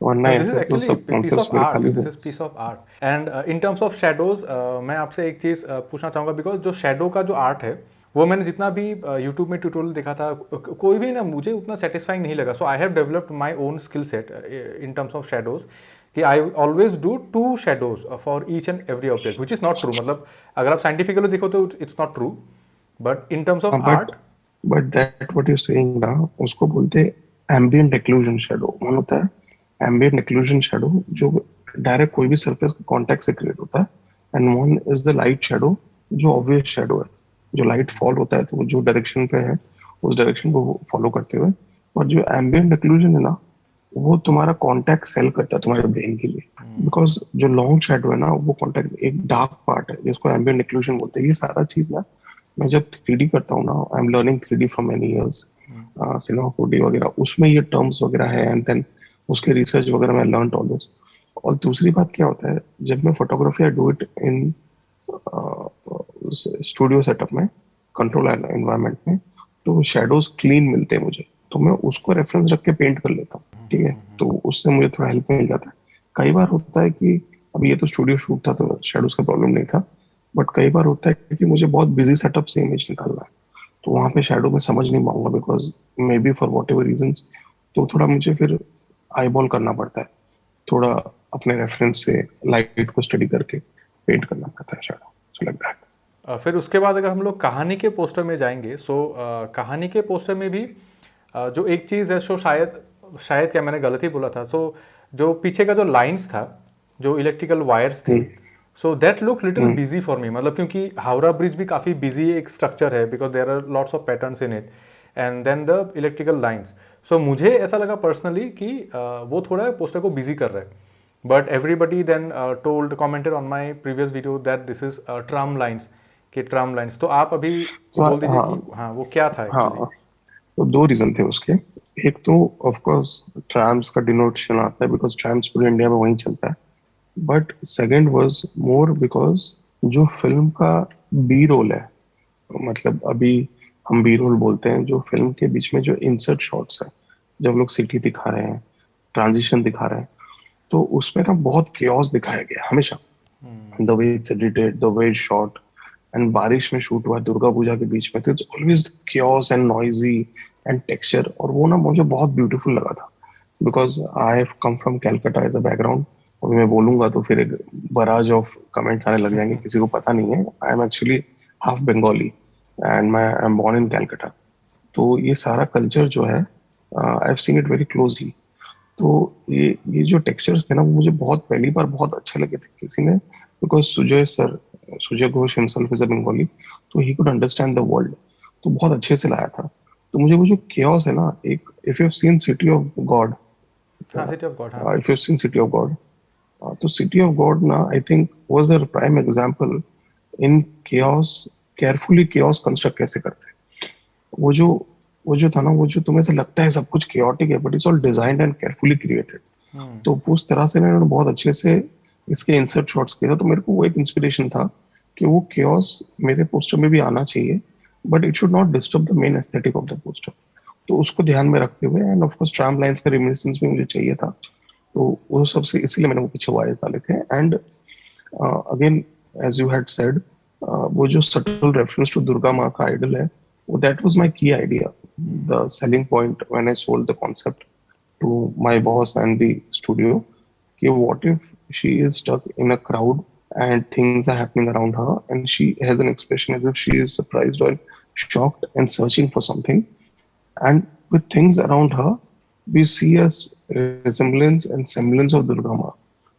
वरना no, this is ऐसे तो actually सब piece of कॉन्सेप्ट्स मेरे art, खाली this हो। is piece of art। and in terms of shadows, मैं आपसे एक चीज़ पूछना चाहूँगा, बिकॉज जो शेडो का जो आर्ट है वो मैंने जितना भी यूट्यूब में ट्यूटोरियल देखा था, कोई भी ना मुझे उतना सेटिस्फाइंग नहीं लगा। So I have developed my own skill set in terms of shadows, कि I always do 2 shadows for each and every object, which is not true. मतलब अगर आप साइंटिफिकली देखो तो it's not true, but in terms of हाँ, but art. But that what you saying ना, उसको बोलते हैं एम्बिएंट एक्लूजन शेडो। वन होता है एम्बिएंट एक्लूजन शेडो जो डायरेक्ट कोई भी सरफेस के कांटेक्ट से क्रिएट होता है, and one is the light shadow जो ऑब्वियस शेडो है, जो लाइट फॉल होता है तो वो जो डायरेक्शन पे है उस डायरेक्शन को फॉलो करते हुए। और जो एम्बिएंट एक्लूजन है ना, वो तुम्हारा कांटेक्ट सेल करता है तुम्हारे ब्रेन के लिए, बिकॉज जो लॉन्ग शेडो है ना वो कांटेक्ट एक डार्क पार्ट है जिसको एम्बिएंट एक्लूजन बोलते हैं। ये सारा चीज ना मैं जब 3D करता हूँ ना, I am learning 3D from many years, cinema 4D वगैरह, उसमें ये टर्म्स वगैरह है, एंड देन उसके रिसर्च वगैरह में लर्न ऑल दिस। और दूसरी बात क्या होता है, जब मैं photography I do it in studio setup में, कंट्रोल एनवायरनमेंट में, तो शेडोज क्लीन मिलते हैं मुझे, तो मैं उसको रेफरेंस रख के पेंट कर लेता हूँ। ठीक है, तो उससे मुझे थोड़ा हेल्प मिल जाता है। कई बार होता है कि अभी ये तो स्टूडियो शूट था तो शेडोज का प्रॉब्लम नहीं था, बट कई बार होता है कि मुझे बहुत बिजी सेटअप से इमेज निकालना है, तो वहां पे शेडो में समझ नहीं पाऊंगा, because maybe for whatever reason, तो थोड़ा मुझे फिर आई बॉल करना पड़ता है, थोड़ा अपने रेफरेंस से लाइट को स्टडी करके पेंट करना पड़ता है शेडो, सो लाइक दैट। फिर उसके बाद अगर हम लोग कहानी के पोस्टर में जाएंगे, सो कहानी के पोस्टर में भी जो एक चीज़ है, सो शायद शायद क्या मैंने गलत ही बोला था। सो जो पीछे का जो लाइंस था, जो इलेक्ट्रिकल वायर्स थे, so that look little busy for me. मतलब क्योंकि हावड़ा ब्रिज भी काफ़ी बिजी एक स्ट्रक्चर है, because there are lots of patterns in it, and then the electrical lines. So मुझे ऐसा लगा पर्सनली कि वो थोड़ा पोस्टर को बिजी कर रहा है, but everybody then told commented on my previous video that this is tram lines, कि ट्राम लाइन्स। तो आप अभी तो बोल दीजिए कि हाँ, हाँ वो क्या था एक्चुअली। हाँ, तो दो रीजन थे उसके। एक तो ऑफ कोर्स ट्राम्स का डिनोटेशन आता है, बिकॉज ट्राम्स पूरे इंडिया में वहीं चलता है। But second was more because जो फिल्म का बी रोल है, मतलब अभी हम बी रोल बोलते हैं जो फिल्म के बीच में जो इंसर्ट शॉट्स है, जब लोग सिटी दिखा रहे हैं, ट्रांजिशन दिखा रहे हैं, तो उसमें ना बहुत केओस दिखाया गया है हमेशा, the way it's edited, the way it's shot, and बारिश में शूट हुआ है दुर्गा पूजा के बीच में, तो it's always chaos and noisy and texture, और वो ना मुझे बहुत ब्यूटीफुल लगा था, because I have come from Calcutta as a background. और मैं बोलूंगा तो फिर एक बराज ऑफ कमेंट्स आने लग जाएंगे, किसी को पता नहीं है, I am actually half Bengali and मैं I am born in Calcutta. तो ये सारा कल्चर जो है, I have seen it very closely. तो ये जो टेक्सचर्स थे ना, वो मुझे बहुत पहली बार बहुत अच्छे लगे थे किसी ने, because Sujoy sir, Sujoy Ghosh himself is a Bengali, तो he could understand the world, तो बहुत अच्छे से लाया था। तो मुझे वो जो केओस है ना, एक if you have scene city of God, हाँ, सिटी ऑफ गॉड, हाँ। If you have scene city of God, तो सिटी ऑफ गॉड ना I think was a prime example in chaos, carefully chaos construct कैसे करते हैं। वो जो वो जो था ना, वो जो तुम्हें ऐसा लगता है सब कुछ केओटिक है, but it's all designed and carefully created. तो उस तरह से ना इन्होंने बहुत अच्छे से इसके इंसर्ट शॉट्स किए थे, तो मेरे को वो एक इंस्पिरेशन था कि वो केओस मेरे पोस्टर में भी आना चाहिए, but it should not disturb the main aesthetic of the poster. तो उसको ध्यान में रखते हुए, and of course tram lines का रिमिनिसेंस भी मुझे चाहिए था, तो वो सबसे इसीलिए मैंने वो पीछे वायर्स डाले थे। And again as you had said, वो जो सटल रेफरेंस टू दुर्गा माँ का आइडल है, वो दैट वाज माय की idea, the selling point when I sold the concept to my boss and the studio, कि what if she is stuck in a crowd and things are happening around her and she has an expression as if she is surprised or shocked and searching for something, and with things around her we see a resemblance and semblance of Durga Ma,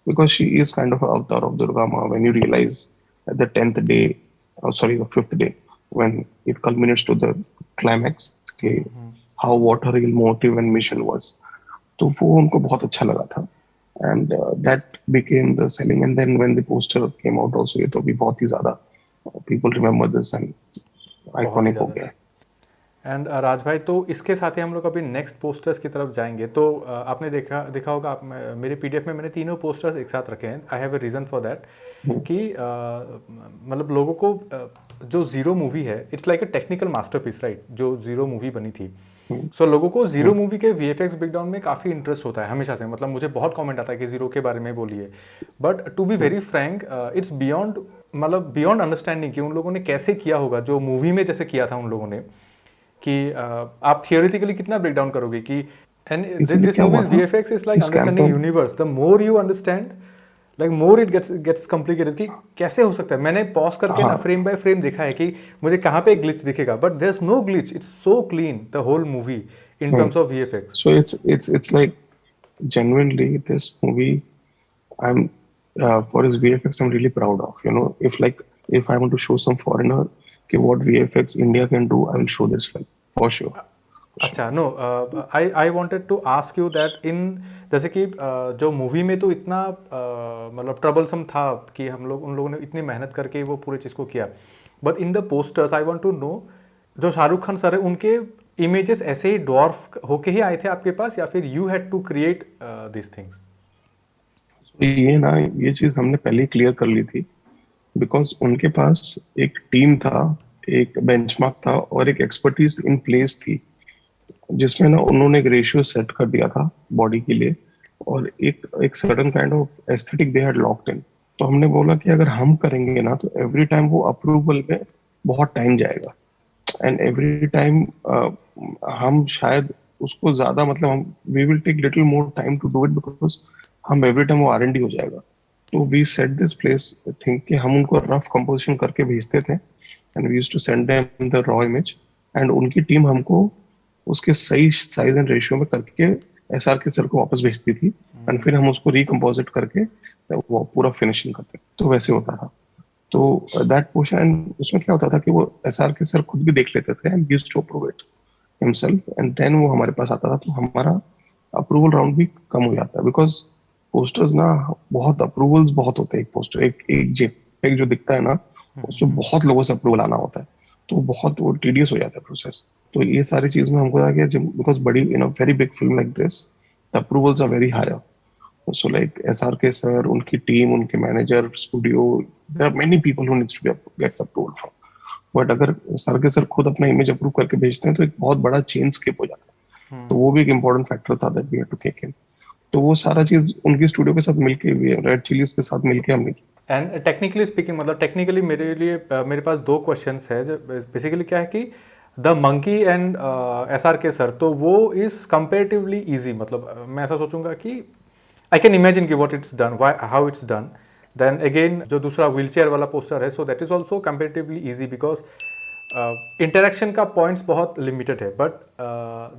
because she is kind of an avatar of Durga Ma when you realize at the 10th day, oh sorry, the 5th day, when it culminates to the climax, okay, how what her real motive and mission was. तो वो उनको बहुत अच्छा लगा था, and that became the selling. And then when the poster came out also, ये तो भी बहुत ही ज्यादा people remember this and iconic हो गया। एंड राज भाई, तो इसके साथ ही हम लोग अभी नेक्स्ट पोस्टर्स की तरफ जाएंगे। तो आपने देखा होगा, मेरे पीडीएफ में मैंने तीनों पोस्टर्स एक साथ रखे हैं। I have a reason for that कि मतलब लोगों को जो जीरो मूवी है, it's like a technical masterpiece, right, जो जीरो मूवी बनी थी। सो लोगों को जीरो मूवी के वीएफएक्स ब्रेकडाउन में काफ़ी इंटरेस्ट होता है हमेशा से, मतलब मुझे बहुत कमेंट आता है कि जीरो के बारे में बोलिए। But to be very frank, it's beyond, मतलब बियॉन्ड अंडरस्टैंडिंग कि उन लोगों ने कैसे किया होगा, जो मूवी में जैसे किया था उन लोगों ने, कि आप थियोरेटिकली कितना ब्रेक डाउन करोगे कि and this movies VFX is like understanding universe. The more you understand, like more it gets complicated कि कैसे हो सकता है। मैंने पॉज करके ना फ्रेम बाय फ्रेम देखा है कि मुझे कहाँ पे ग्लिच दिखेगा, but there is no glitch, it's so clean the whole movie in terms of VFX. So it's like genuinely this movie, I'm for his VFX I'm really proud of, you know, if I want to show some foreigner कि what VFX India can do, I will show this film for sure. अच्छा, no, I wanted to ask you that in, जैसे कि जो movie में तो इतना मतलब troublesome था कि हम लोग, उन लोगों ने इतनी मेहनत करके वो पूरे चीज़ को किया, but in the posters I want to know, जो शाहरुख खान सर है उनके इमेजेस ऐसे ही डॉर्फ होके ही आए थे आपके पास, या फिर you had to create this things? ये ना, ये चीज हमने पहले ही क्लियर कर ली थी, बिकॉज उनके पास एक टीम था, एक बेंचमार्क था और एक एक्सपर्टीज इन प्लेस थी, जिसमें ना उन्होंने एक रेशियो सेट कर दिया था बॉडी के लिए, और एक certain kind of aesthetic they had locked in. तो हमने बोला कि अगर हम करेंगे ना, तो एवरी टाइम वो अप्रूवल में बहुत टाइम जाएगा, एंड एवरी टाइम हम शायद उसको ज्यादा, मतलब हम we will take little more time to do it, because हम एवरी टाइम वो R&D हो जाएगा। तो we set this place think कि हम उनको रफ कंपोजिशन करके भेजते थे, and we used to send them the raw image, एंड उनकी टीम हमको उसके सही साइज एंड रेशियो में करके SR के सर को वापस भेजती थी, एंड फिर हम उसको रिकम्पोजिट करके वो पूरा फिनिशिंग करते। तो वैसे होता था। तो दैट पोर्शन, उसमें क्या होता था कि वो SR के सर खुद भी देख लेते थे, and used to approve it himself, and then वो हमारे पास आता था। तो हमारा अप्रूवल राउंड भी कम हो जाता है, बिकॉज पोस्टर्स ना बहुत अप्रूवल्स बहुत होते हैं। एक पोस्टर, एक जेपीईजी जो दिखता है ना, उसमें बहुत लोगों से अप्रूवल आना होता है, तो बहुत वो टीडियस हो जाता है प्रोसेस। तो ये सारी चीज में हमको लगा कि बिकॉज बड़ी in a very big film like this, the approvals are very higher. So like SRK sir, उनकी टीम, उनके manager, studio, there are many people who needs to be gets approved from. But अगर SRK sir खुद अपना image approve करके भेजते हैं, तो एक बहुत बड़ा चेन स्किप हो जाता है। तो वो भी एक इम्पोर्टेंट फैक्टर था that we had to take in. तो वो सारा चीज उनकी स्टूडियो के साथ मिलके हुई है, रेड चिलीज के साथ मिलके हमने की। एंड टेक्निकली स्पीकिंग, मतलब टेक्निकली मेरे लिए मेरे पास दो क्वेश्चंस है। जो बेसिकली क्या है कि the monkey and SRK sir, तो वो इज कंपेरेटिवली इजी, मतलब मैं ऐसा सोचूंगा कि आई कैन इमेजिन कि what it's done, how it's done. Then again जो दूसरा व्हीलचेयर वाला पोस्टर है, so that is also comparatively easy because interaction का पॉइंट्स बहुत लिमिटेड है। But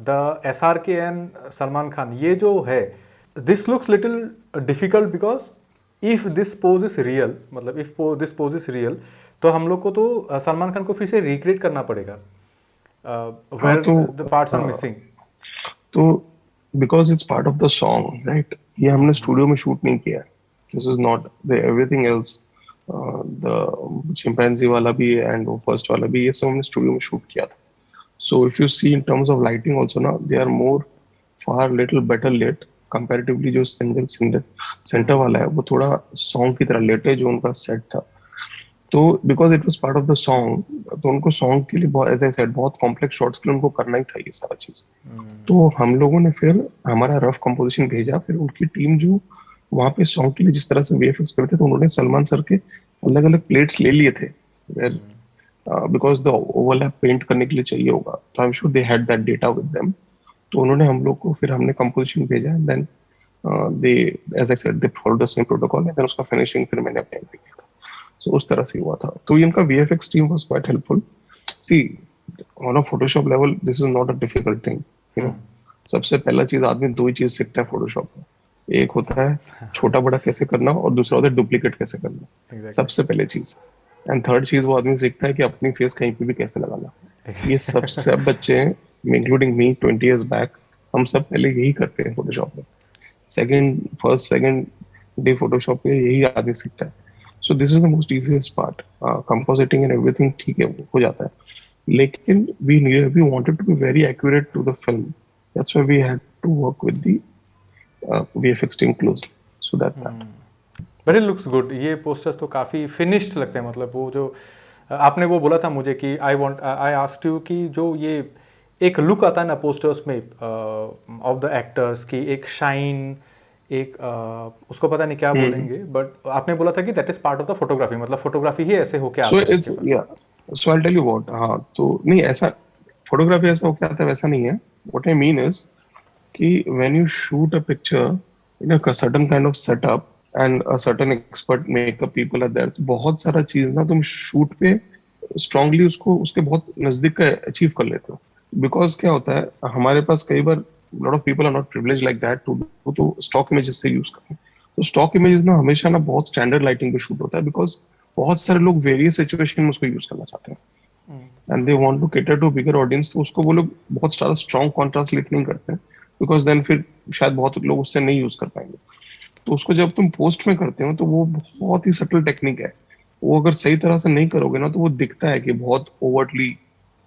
the SRK and Salman Khan, ये जो है, this looks little difficult because if this pose is real, मतलब if this pose is real, तो हम लोग को तो सलमान खान को फिर से रिक्रिएट करना पड़ेगा हाँ वेयर तो द पार्ट्स आर हाँ, मिसिंग। तो because it's part of the song right, ये हमने स्टूडियो में शूट नहीं किया है। This is not the everything else, the chimpanzee वाला भी एंड वो फर्स्ट वाला भी, ये सब हमने स्टूडियो में शूट किया था। So if you see in terms of lighting also now, they are more far little better lit comparatively। जो सिंगल सिंगल सेंटर वाला है वो थोड़ा सॉन्ग की तरह लेट है जो उनका सेट था। तो because it was part of the song, तो उनको सॉन्ग के लिए बहुत, एज आई सेड, बहुत कॉम्प्लेक्स शॉट्स के लिए उनको करना ही था ये सारा चीज। तो हम लोगों ने फिर हमारा रफ कंपोजिशन भेजा, फिर उनकी टीम जो वहाँ पे सॉन्ग के लिए जिस तरह से वीएफएक्स करते, तो उन्होंने सलमान सर के अलग अलग प्लेट्स ले लिए थे, बिकॉज द ओवरलैप पेंट करने के लिए चाहिए होगा, तो I am sure they had that data with them. तो उन्होंने हम लोग को, फिर हमने कंपोजिशन भेजा, and then they, as I said, they follow the same protocol, and then उसका फिनिशिंग फिर मैंने अपने पे किया था। सो उस तरह से हुआ था। तो इनका VFX team was quite helpful. See, on a Photoshop level this is not a difficult thing, you know. सबसे पहला चीज, आदमी दो ही चीज सीखता है फोटोशॉप में। एक होता है छोटा बड़ा कैसे करना, और दूसरा होता है डुप्लीकेट कैसे करना। एग्जैक्टली। सबसे पहले चीज। एंड थर्ड चीज वो आदमी सीखता है कि अपनी फेस कहीं पे भी कैसे लगाना। ये सब बच्चे, इंक्लूडिंग मी 20 years बैक, हम सब पहले यही करते हैं फोटोशॉप में। सेकंड डे फोटोशॉप पे यही आदमी सीखता है। So this is the most easiest part. Compositing and everything ठीक है, वो हो जाता है, लेकिन we wanted to be very accurate to the film. That's why we had to work with the VFX team closely. So that's that. But it looks good. ये posters तो काफ़ी फिनिश्ड लगते हैं, मतलब वो जो आपने वो बोला था मुझे कि आई आस्क्ड यू कि जो ये एक लुक आता है ना पोस्टर्स में ऑफ द एक्टर्स की, एक शाइन, एक उसको पता नहीं क्या बोलेंगे, बट आपने बोला था कि that is part of the photography, मतलब फोटोग्राफी ही ऐसे होके सो आता है इट्स, आपके पास। या, सो आई टेल यू व्हाट, हाँ तो नहीं, ऐसा फोटोग्राफी ऐसा हो क्या आता है वैसा नहीं है। व्हाट आई मीन इज कि when you shoot a picture in a certain kind of setup and a certain expert makeup people are there, तो बहुत सारा चीज ना तुम शूट पे स्ट्रांगली उसको उसके बहुत नजदीक का अचीव कर लेते हो। बिकॉज क्या होता है, हमारे पास कई बार lot of people are not privilege like that to do, तो स्टॉक इमेजेस से यूज करते हैं। तो स्टॉक इमेजेस ना हमेशा ना बहुत स्टैंडर्ड लाइटिंग पे शूट होता है, बिकॉज बहुत सारे लोग वेरियस सिचुएशन में उसको यूज करना चाहते हैं, and they want to cater to bigger audience. तो उसको वो लोग बहुत सारा स्ट्रॉन्ग कॉन्ट्रास्ट लाइट नहीं करते हैं, बिकॉज देन फिर शायद बहुत लोग उससे नहीं यूज कर पाएंगे। तो उसको जब तुम पोस्ट में करते हो तो वो बहुत ही सटल टेक्निक है। वो अगर सही तरह से नहीं करोगे ना, तो वो दिखता है कि बहुत ओवरटली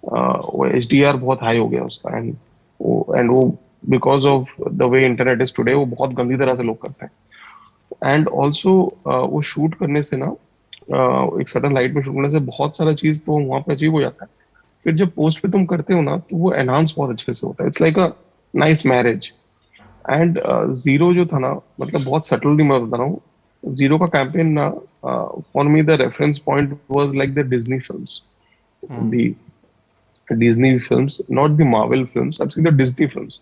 वो HDR बहुत हाई हो गया उसका, एंड वो because of the way internet is today, वो बहुत गंदी तरह से लोग करते हैं। एंड ऑल्सो वो शूट करने से ना, एक सडन लाइट में शूट करने से बहुत सारा चीज तो वहां पे अचीव हो जाता है। फिर जब पोस्ट पे तुम करते हो ना, तो वो एनहांस बहुत अच्छे से होता है। It's like a nice marriage. And zero जो था ना, मतलब बहुत सटलली मैं बता रहा हूँ, जीरो का कैंपेन ना, for me the reference point was like the Disney films, the Disney films, not the Marvel films, अब द डिज्नी फिल्म्स।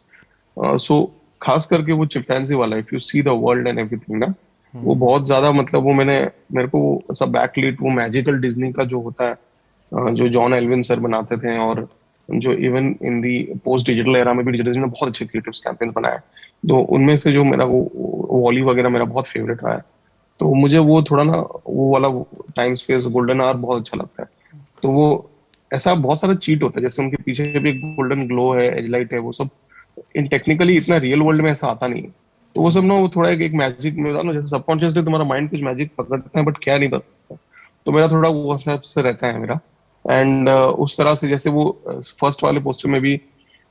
सो खास करके वो चिंपैंजी वाला, if you see the world and everything ना, वो बहुत ज्यादा, मतलब वो मेरे को वो सब बैकलिट, वो मैजिकल डिज्नी का जो होता है, जो जॉन एल्विन सर बनाते थे, और जो even in the post digital era में भी डिजिटल ने बहुत अच्छे क्रिएटिव कैंपेन्स बनाए। तो उनमें से जो मेरा वो वॉली वगैरह मेरा बहुत फेवरेट रहा है। तो मुझे वो थोड़ा ना, वो वाला टाइम स्पेस गोल्डन आवर बहुत अच्छा लगता है। तो वो ऐसा बहुत सारा चीट होता है, जैसे उनके पीछे भी एक गोल्डन ग्लो है, एज लाइट है, वो सब इन टेक्निकली इतना रियल वर्ल्ड में ऐसा आता नहीं है। तो वो सब ना, वो थोड़ा एक मैजिक में ना, जैसे सबकॉन्शियसली तुम्हारा माइंड कुछ मैजिक पकड़ता है, बट क्या नहीं पता सकता। तो मेरा थोड़ा वो हिसाब से रहता है मेरा। एंड उस तरह से जैसे वो फर्स्ट वाले पोस्टर में भी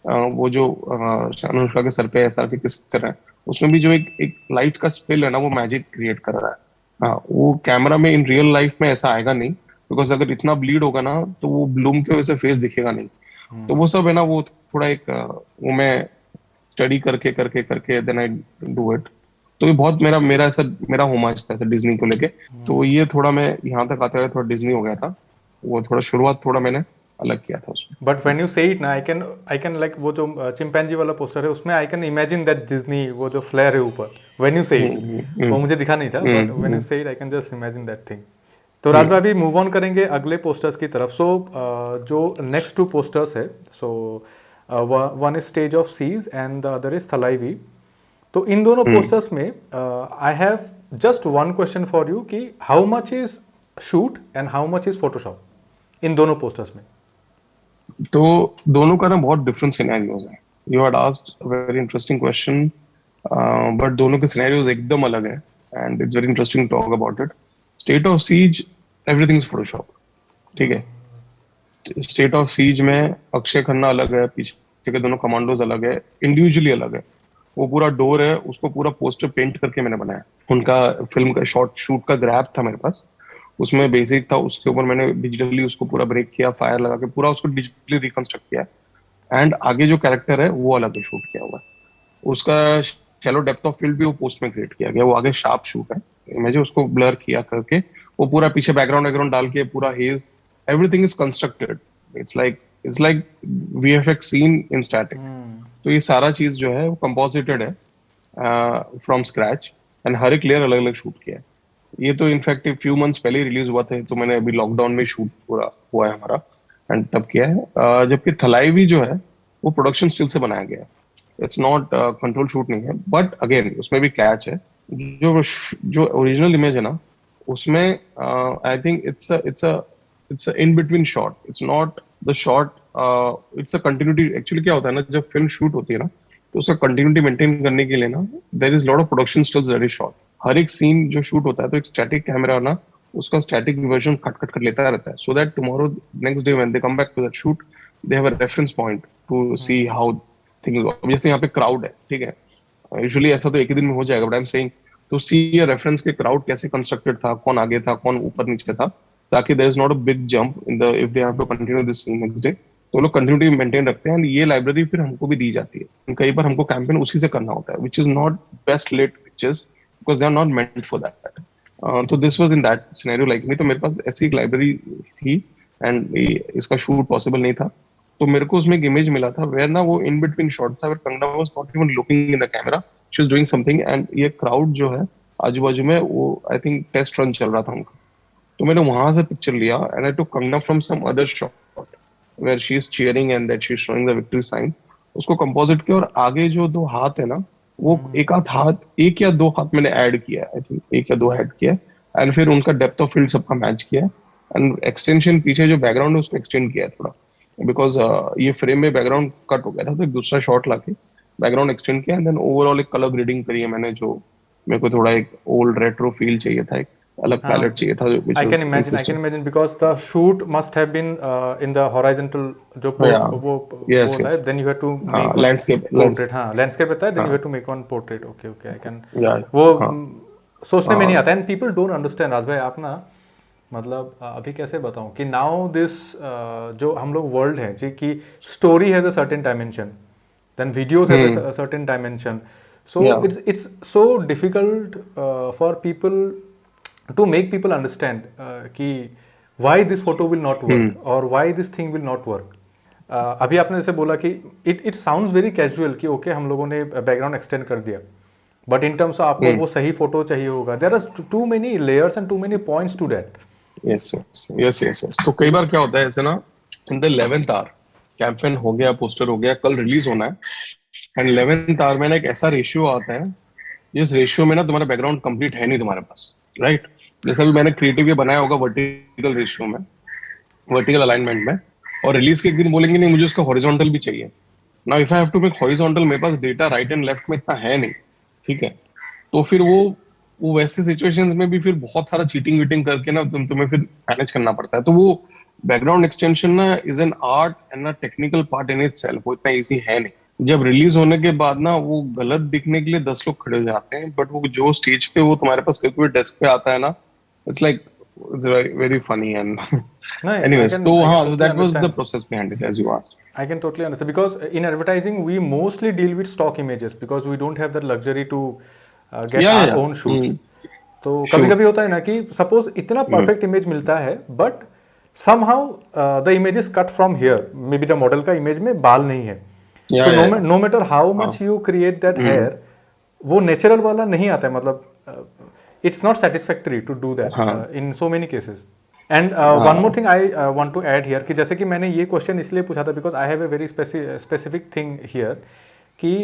वो जो अनुष्का के सर पे ऐसा कि किस तरह, उसमें भी जो एक लाइट का स्पेल है ना, वो मैजिक क्रिएट कर रहा है। हाँ, वो कैमरा में इन रियल लाइफ में ऐसा आएगा नहीं, बिकॉज अगर इतना ब्लीड होगा ना, तो वो ब्लूम की वजह से फेस दिखेगा नहीं। तो वो सब है ना, वो थोड़ा एक वो मैं स्टडी करके करके करके देन आई डू इट। तो ये बहुत मेरा मेरा ऐसा मेरा होमाज था ऐसा डिज्नी को लेके। तो ये थोड़ा मैं यहाँ तक आते हुए थोड़ा डिज्नी हो गया था, वो थोड़ा शुरुआत थोड़ा मैंने अलग किया था उसमें। बट व्हेन यू से इट ना, आई कैन लाइक वो जो चिंपैंजी वाला पोस्टर है उसमें आई कैन इमेजिन दैट डिज्नी, वो जो फ्लेयर है ऊपर, व्हेन यू से इट, वो मुझे दिखा नहीं था, बट व्हेन यू से it I can just imagine that thing. तो राज भाई अभी मूव ऑन करेंगे अगले पोस्टर्स की तरफ। सो जो नेक्स्ट 2 पोस्टर्स है, so one is stage of siege and the other is Thalaivii. तो इन दोनों पोस्टर्स में I have just one question for you कि how much is shoot and how much is Photoshop इन दोनों पोस्टर्स में? तो दोनों का ना बहुत डिफरेंट सिनेरियोज है। You had asked very interesting question, but दोनों के सिनेरियोज एकदम अलग है and it's very interesting to talk about it. State of siege everything is Photoshop, ठीक है। स्टेट ऑफ सीज में अक्षय खन्ना अलग है, पीछे के दोनों कमांडोज अलग है, इंडिविजुअली अलग है। वो पूरा डोर है, उसको पूरा पोस्टर पेंट करके मैंने बनाया। उनका फिल्म का शॉर्ट शूट का ग्रैब था मेरे पास, उसमें बेसिक था, उसके ऊपर मैंने डिजिटली उसको पूरा ब्रेक किया, फायर लगा के पूरा उसको डिजिटली रिकंस्ट्रक्ट किया। एंड आगे जो कैरेक्टर है वो अलग शूट किया हुआ है। उसका शैलो डेप्थ ऑफ फील्ड भी वो पोस्ट में क्रिएट किया गया। वो आगे शार्प शूट है, इमेज उसको ब्लर किया करके वो पूरा पीछे बैकग्राउंड बैकग्राउंड डाल के पूरा hedge, everything is constructed. It's like VFX seen in static. तो ये सारा चीज जो है वो कंपोजिटेड है फ्रॉम स्क्रैच एंड हर एक लेयर अलग अलग शूट किया है। ये तो इनफैक्ट फ्यू मंथ्स पहले ही रिलीज हुआ था, तो मैंने अभी लॉकडाउन में शूट पूरा हुआ है हमारा एंड तब किया है। जबकि थलाईवी जो है वो प्रोडक्शन स्टिल से बनाया गया है, इट्स नॉट कंट्रोल शूट नहीं है। बट अगेन उसमें भी कैच है, जो जो ओरिजिनल इमेज है ना उसमें I think it's in between shot, it's not the shot, it's a continuity. Actually क्या होता है ना, जब फिल्म शूट होती है ना तो उसका कंटिन्यूटी मेंटेन करने के लिए ना there is lot of production stills very short. हर एक सीन जो शूट होता है तो एक स्टैटिक कैमरा ना उसका स्टैटिक वर्जन कट कट कर लेता रहता है, so that tomorrow next day when they come back to that shoot they have a reference point to see how things. जैसे यहाँ पे क्राउड है, ठीक है, यूजुअली ऐसा तो एक ही दिन में हो जाएगा, but I am saying to see a reference के क्राउड कैसे कंस्ट्रक्टेड था, कौन आगे था कौन ऊपर नीचे था, ताकि there is not a big jump in the if they have to continue this scene next day. तो लोग कंटिन्यूटी मेंटेन रखते हैं। ये लाइब्रेरी फिर हमको भी दी जाती है, कई बार हमको कैंपेन उसी से करना होता है, which is not best let pictures because they are not meant for that. तो this was in that scenario like me. तो मेरे पास ऐसी एक लाइब्रेरी थी एंड इसका शूट पॉसिबल नहीं था, तो मेरे को उसमें एक इमेज मिला था वेयर ना वो इन बिटवीन शॉट था, where Kangana was not even looking in the camera, she was doing something and ये क्राउड जो है आजू बाजू में वो आई थिंक टेस्ट रन चल रहा था उनका। तो मैंने वहां से पिक्चर लिया and I took Kangana from some other shot where she is cheering and that she is showing the victory sign, उसको कंपोजिट किया और आगे जो 2 हाथ है ना वो एक आध हाथ, एक या 2 हाथ मैंने ऐड किया, आई थिंक 1 या 2 ऐड किया एंड फिर उनका डेप्थ ऑफ फील्ड सबका मैच किया एंड एक्सटेंशन पीछे जो बैकग्राउंड है उसको एक्सटेंड किया थोड़ा, बिकॉज ये फ्रेम में बैकग्राउंड कट हो गया था, तो एक दूसरा शॉट लाके बैकग्राउंड एक्सटेंड किया एंड देन ओवरऑल एक कलर ग्रेडिंग करी है मैंने, जो मेरे को थोड़ा एक ओल्ड रेट्रो फील चाहिए था, एक अलग पैलेट चाहिए था। I can imagine because the shoot must have been in the horizontal जो वो होता है, then you have to make landscape portrait, हाँ लैंडस्केप रहता है, then you have to make one portrait, okay I can, वो सोचने में नहीं आता है, people don't understand। राज भाई आप ना मतलब अभी कैसे बताऊं कि नाउ दिस जो हम लोग वर्ल्ड है जी की story has a certain dimension, then videos has a certain dimension, so it's so difficult for people to make people understand कि why this photo will not work or why this thing will not work। अभी आपने जैसे बोला कि it sounds very casual कि okay हम लोगों ने बैकग्राउंड एक्सटेंड कर दिया, बट इन टर्म्स ऑफ आपको वो सही फोटो चाहिए होगा, there are too many layers and too many points to that. Yes. तो कई बार क्या होता है ऐसे ना, in the 11th our campaign हो गया, पोस्टर हो गया, कल रिलीज होना है एंड 11th आवर में ना एक ऐसा रेशियो आता है जिस रेशियो में ना तुम्हारा बैकग्राउंड कंप्लीट है नहीं तुम्हारे पास, राइट। जैसा भी मैंने क्रिएटिव ये बनाया होगा वर्टिकल रेशियो में, वर्टिकल अलाइनमेंट में, और रिलीज के एक दिन बोलेंगे नहीं मुझे उसका हॉरिजॉन्टल भी चाहिए। Now if I have to make horizontal, मेरे पास डेटा राइट एंड लेफ्ट में इतना है नहीं, ठीक है, तो फिर वो वैसे सिचुएशंस में भी फिर बहुत सारा चीटिंग वीटिंग करके ना तुम्हें फिर मैनेज करना पड़ता है। तो वो बैकग्राउंड एक्सटेंशन ना is an art and a technical part in itself, वो इतना इजी है नहीं। जब रिलीज होने के बाद ना वो गलत दिखने के लिए 10 लोग खड़े हो जाते हैं, बट वो जो स्टेज पे वो तुम्हारे पास कोई डेस्क पे आता है ना, it's like it's very very funny and No, anyways, so I can हाँ, so totally that was the understand. process behind it, as you asked. I can totally understand because in advertising we mostly deal with stock images because we don't have that luxury to get Yeah, our yeah. own shoots. तो कभी Shoot. कभी होता है ना कि suppose इतना perfect image मिलता है but somehow the image is cut from here, maybe the model का इमेज में बाल नहीं है, Yeah, so yeah, yeah. No matter how हाँ. Much you create that hair वो नेचुरल वाला नहीं आता है, मतलब it's not satisfactory to do that in so many cases. And one more thing I want to add here कि जैसे कि मैंने ये क्वेश्चन इसलिए पूछा था because I have a very specific thing here कि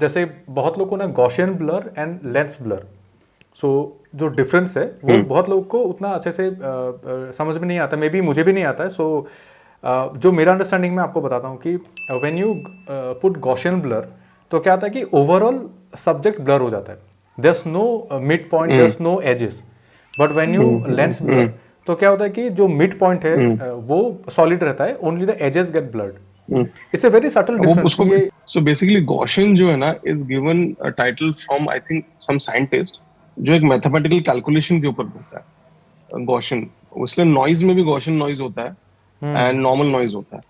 जैसे बहुत लोगों को ना gaussian blur and lens blur, so जो डिफरेंस है वो बहुत लोगों को उतना अच्छे से समझ में नहीं आता, मे बी मुझे भी नहीं आता है. सो जो मेरा अंडरस्टैंडिंग में आपको बताता हूँ कि when you put Gaussian blur तो क्या आता है कि ओवरऑल सब्जेक्ट ब्लर हो जाता है, there's no mid point, there's no edges. But when you lens blur तो क्या होता है कि जो मिड पॉइंट है वो सॉलिड रहता है, only the edges get blurred. It's a very subtle वो डिफरेंस. उसको ये सो बेसिकली गॉशियन जो है ना is given a title from I think some scientist जो एक मैथमेटिकल कैलकुलेशन के ऊपर होता है गॉशियन. इसलिए नॉइज में भी गॉशियन नॉइज होता है एंड नॉर्मल नॉइज होता है.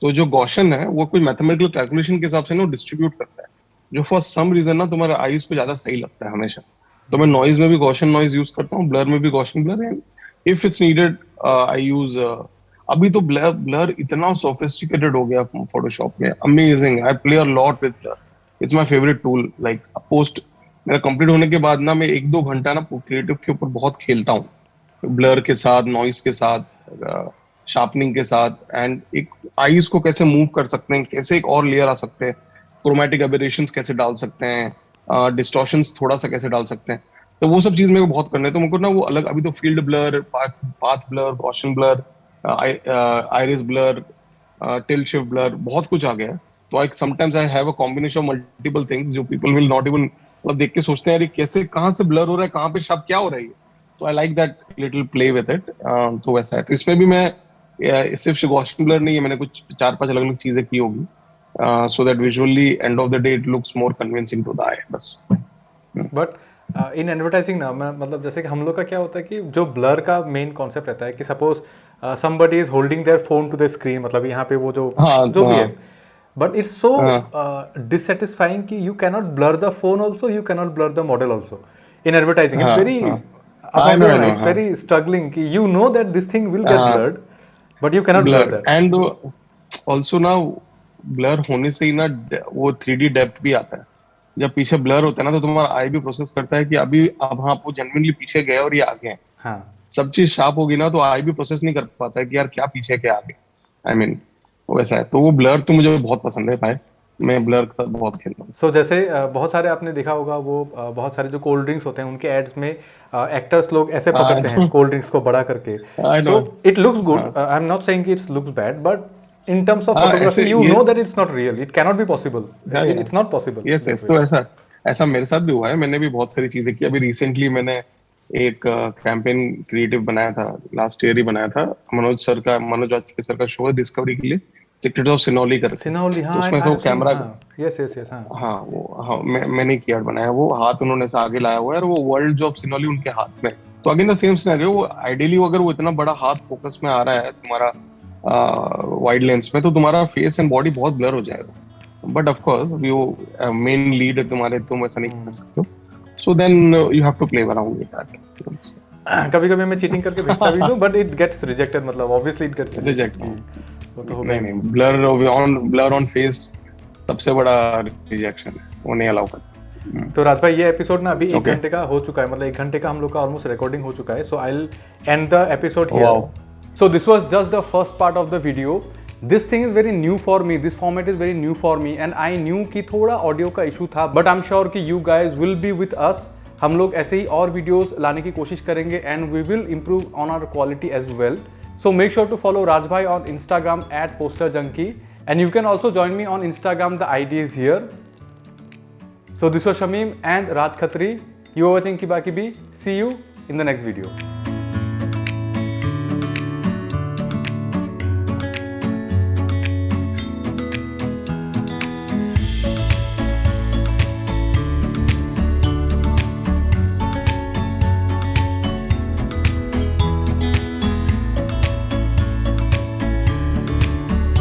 तो जो गॉशियन है वो कोई मैथमेटिकल कैलकुलेशन के हिसाब से ना डिस्ट्रीब्यूट करता है जो फॉर सम रीजन ना तुम्हारे आईज को ज्यादा सही लगता है हमेशा. तो मैं नॉइज में भी गॉशियन नॉइज यूज करता हूँ, ब्लर में भी गॉशियन ब्लर है. If it's needed I use अभी तो ब्लर ब्लर इतना सोफिस्टिकेटेड हो गया फोटोशॉप में, amazing. I play a lot with blur, it's my favourite tool. Like post मेरा कंप्लीट होने के बाद ना मैं 1-2 घंटा ना क्रिएटिव के ऊपर बहुत खेलता हूँ, ब्लर के साथ, नॉइस के साथ, शार्पनिंग के साथ, एंड एक आईज को कैसे मूव कर सकते हैं, कैसे एक और लेयर आ सकते हैं, क्रोमैटिक एबरेशंस कैसे डाल सकते हैं, डिस्टॉर्शंस थोड़ा सा कैसे डाल सकते हैं. तो वो सब चीज मेरे को बहुत करना है. तो मुझको ना वो अलग अभी तो field blur, path blur, Gaussian blur, iris blur, tilt shift blur, बहुत कुछ आ गया है. तो I sometimes I have a combination of multiple things जो पीपल विल नॉट इवन मतलब देख के सोचते हैं यार कैसे कहाँ से ब्लर हो रहा है, कहाँ पे शब्द क्या हो रहा है. तो I like that little play with it. तो वैसा है. तो इसमें भी मैं सिर्फ गॉशियन ब्लर नहीं है, मैंने कुछ 4-5 अलग अलग चीजें की होगी so that visually end of the day it looks more convincing to the eye. बस. बट इन एडवर्टाइजिंग ना मैं मतलब जैसे कि हम लोग का क्या होता है कि जो ब्लर का मेन कॉन्सेप्ट रहता है कि suppose somebody is holding their phone to the screen, मतलब यहाँ पे वो जो हाँ जो भी हाँ है, बट इट्स सो हाँ. डिससेटिस्फाइंग कि you cannot blur the phone also, you cannot blur the model also in advertising. It's हाँ वेरी हाँ. I know, I know. It's हाँ. वेरी स्ट्रगलिंग कि you know that this thing will get हाँ. Blurred but you cannot blur blur that. And also ना blur होने से ही ना वो 3D डेप्थ भी आता है. जब पीछे ब्लर होता है ना तो तुम्हारा आई भी प्रोसेस करता है कि अभी अब हाँ वो जेन्युइनली पीछे गए और ये आगे हैं. हाँ. सब चीज शार्प होगी ना तो आई भी प्रोसेस नहीं कर पाता है कि यार क्या पीछे क्या आगे. आई मीन वैसा है. तो वो ब्लर तो मुझे बहुत पसंद है भाई, मैं ब्लर के साथ बहुत खेलता हूँ. सो जैसे बहुत सारे आपने देखा होगा वो बहुत सारे जो कोल्ड ड्रिंक्स होते हैं उनके एड्स में एक्टर्स लोग ऐसे पकड़ते हैं कोल्ड ड्रिंक्स को बड़ा करके. I so know. It looks good, I am not saying it's looks bad, but in terms of हाँ फोटोग्राफी ऐसे यू ये know that it's not real, it cannot be possible, it's not possible. Yes yes. तो ऐसा ऐसा मेरे साथ भी हुआ है. मैंने भी बहुत सारी चीजें की. अभी रिसेंटली मैंने एक कैंपेन क्रिएटिव बनाया था, लास्ट ईयर ही बनाया था. मनोज वाजपेयी सर का शो है डिस्कवरी के लिए, सीक्रेट ऑफ सिनोली करके. सिनौली, तो हाँ उसमें से वो कैमरा, यस यस यस, हाँ. हाँ वो हाँ मैंने किया बनाया. वो हाथ उन्होंने ऐसा आगे लाया हुआ है और वो वर्ल्ड ऑफ सिनोली उनके हाथ में. तो अगेन द सेम सिनेरियो, वो आइडियली अगर वो इतना बड़ा हाथ फोकस में आ रहा है तुम्हारा वाइड लेंस में तो तुम्हारा फेस एंड बॉडी बहुत ब्लर हो जाएगा. बट ऑफ कोर्स वो मेन लीड है तुम्हारे, तुम ऐसा नहीं कर सकते हो. So then you have to play around with that. कभी कभी मैं चीटिंग करके भेजता भी हूँ बट इट गेट्स रिजेक्टेड, मतलब ऑब्वियसली इट गेट्स रिजेक्ट. वो तो होगा. नहीं ब्लर ऑन फेस सबसे बड़ा रिजेक्शन है, वो नहीं अलाउ करते. तो राज भाई ये एपिसोड ना अभी 1 घंटे का हो चुका है, मतलब 1 घंटे का हम लोग का ऑलमोस्ट रिकॉर्डिंग हो चुका है. So I will end the episode here. So this was just the first part of the video. This thing is very new for me, this format is very new for me and I knew कि थोड़ा audio का issue था, but I am sure कि you guys will be with us. हम लोग ऐसे ही और videos लाने की कोशिश करेंगे and we will improve on our quality as well. So make sure to follow Rajbhai on Instagram @posterjunkie, and you can also join me on Instagram. The ID is here. So this was Shamim and Raj Khatri. You are watching Kiba Kibi. See you in the next video.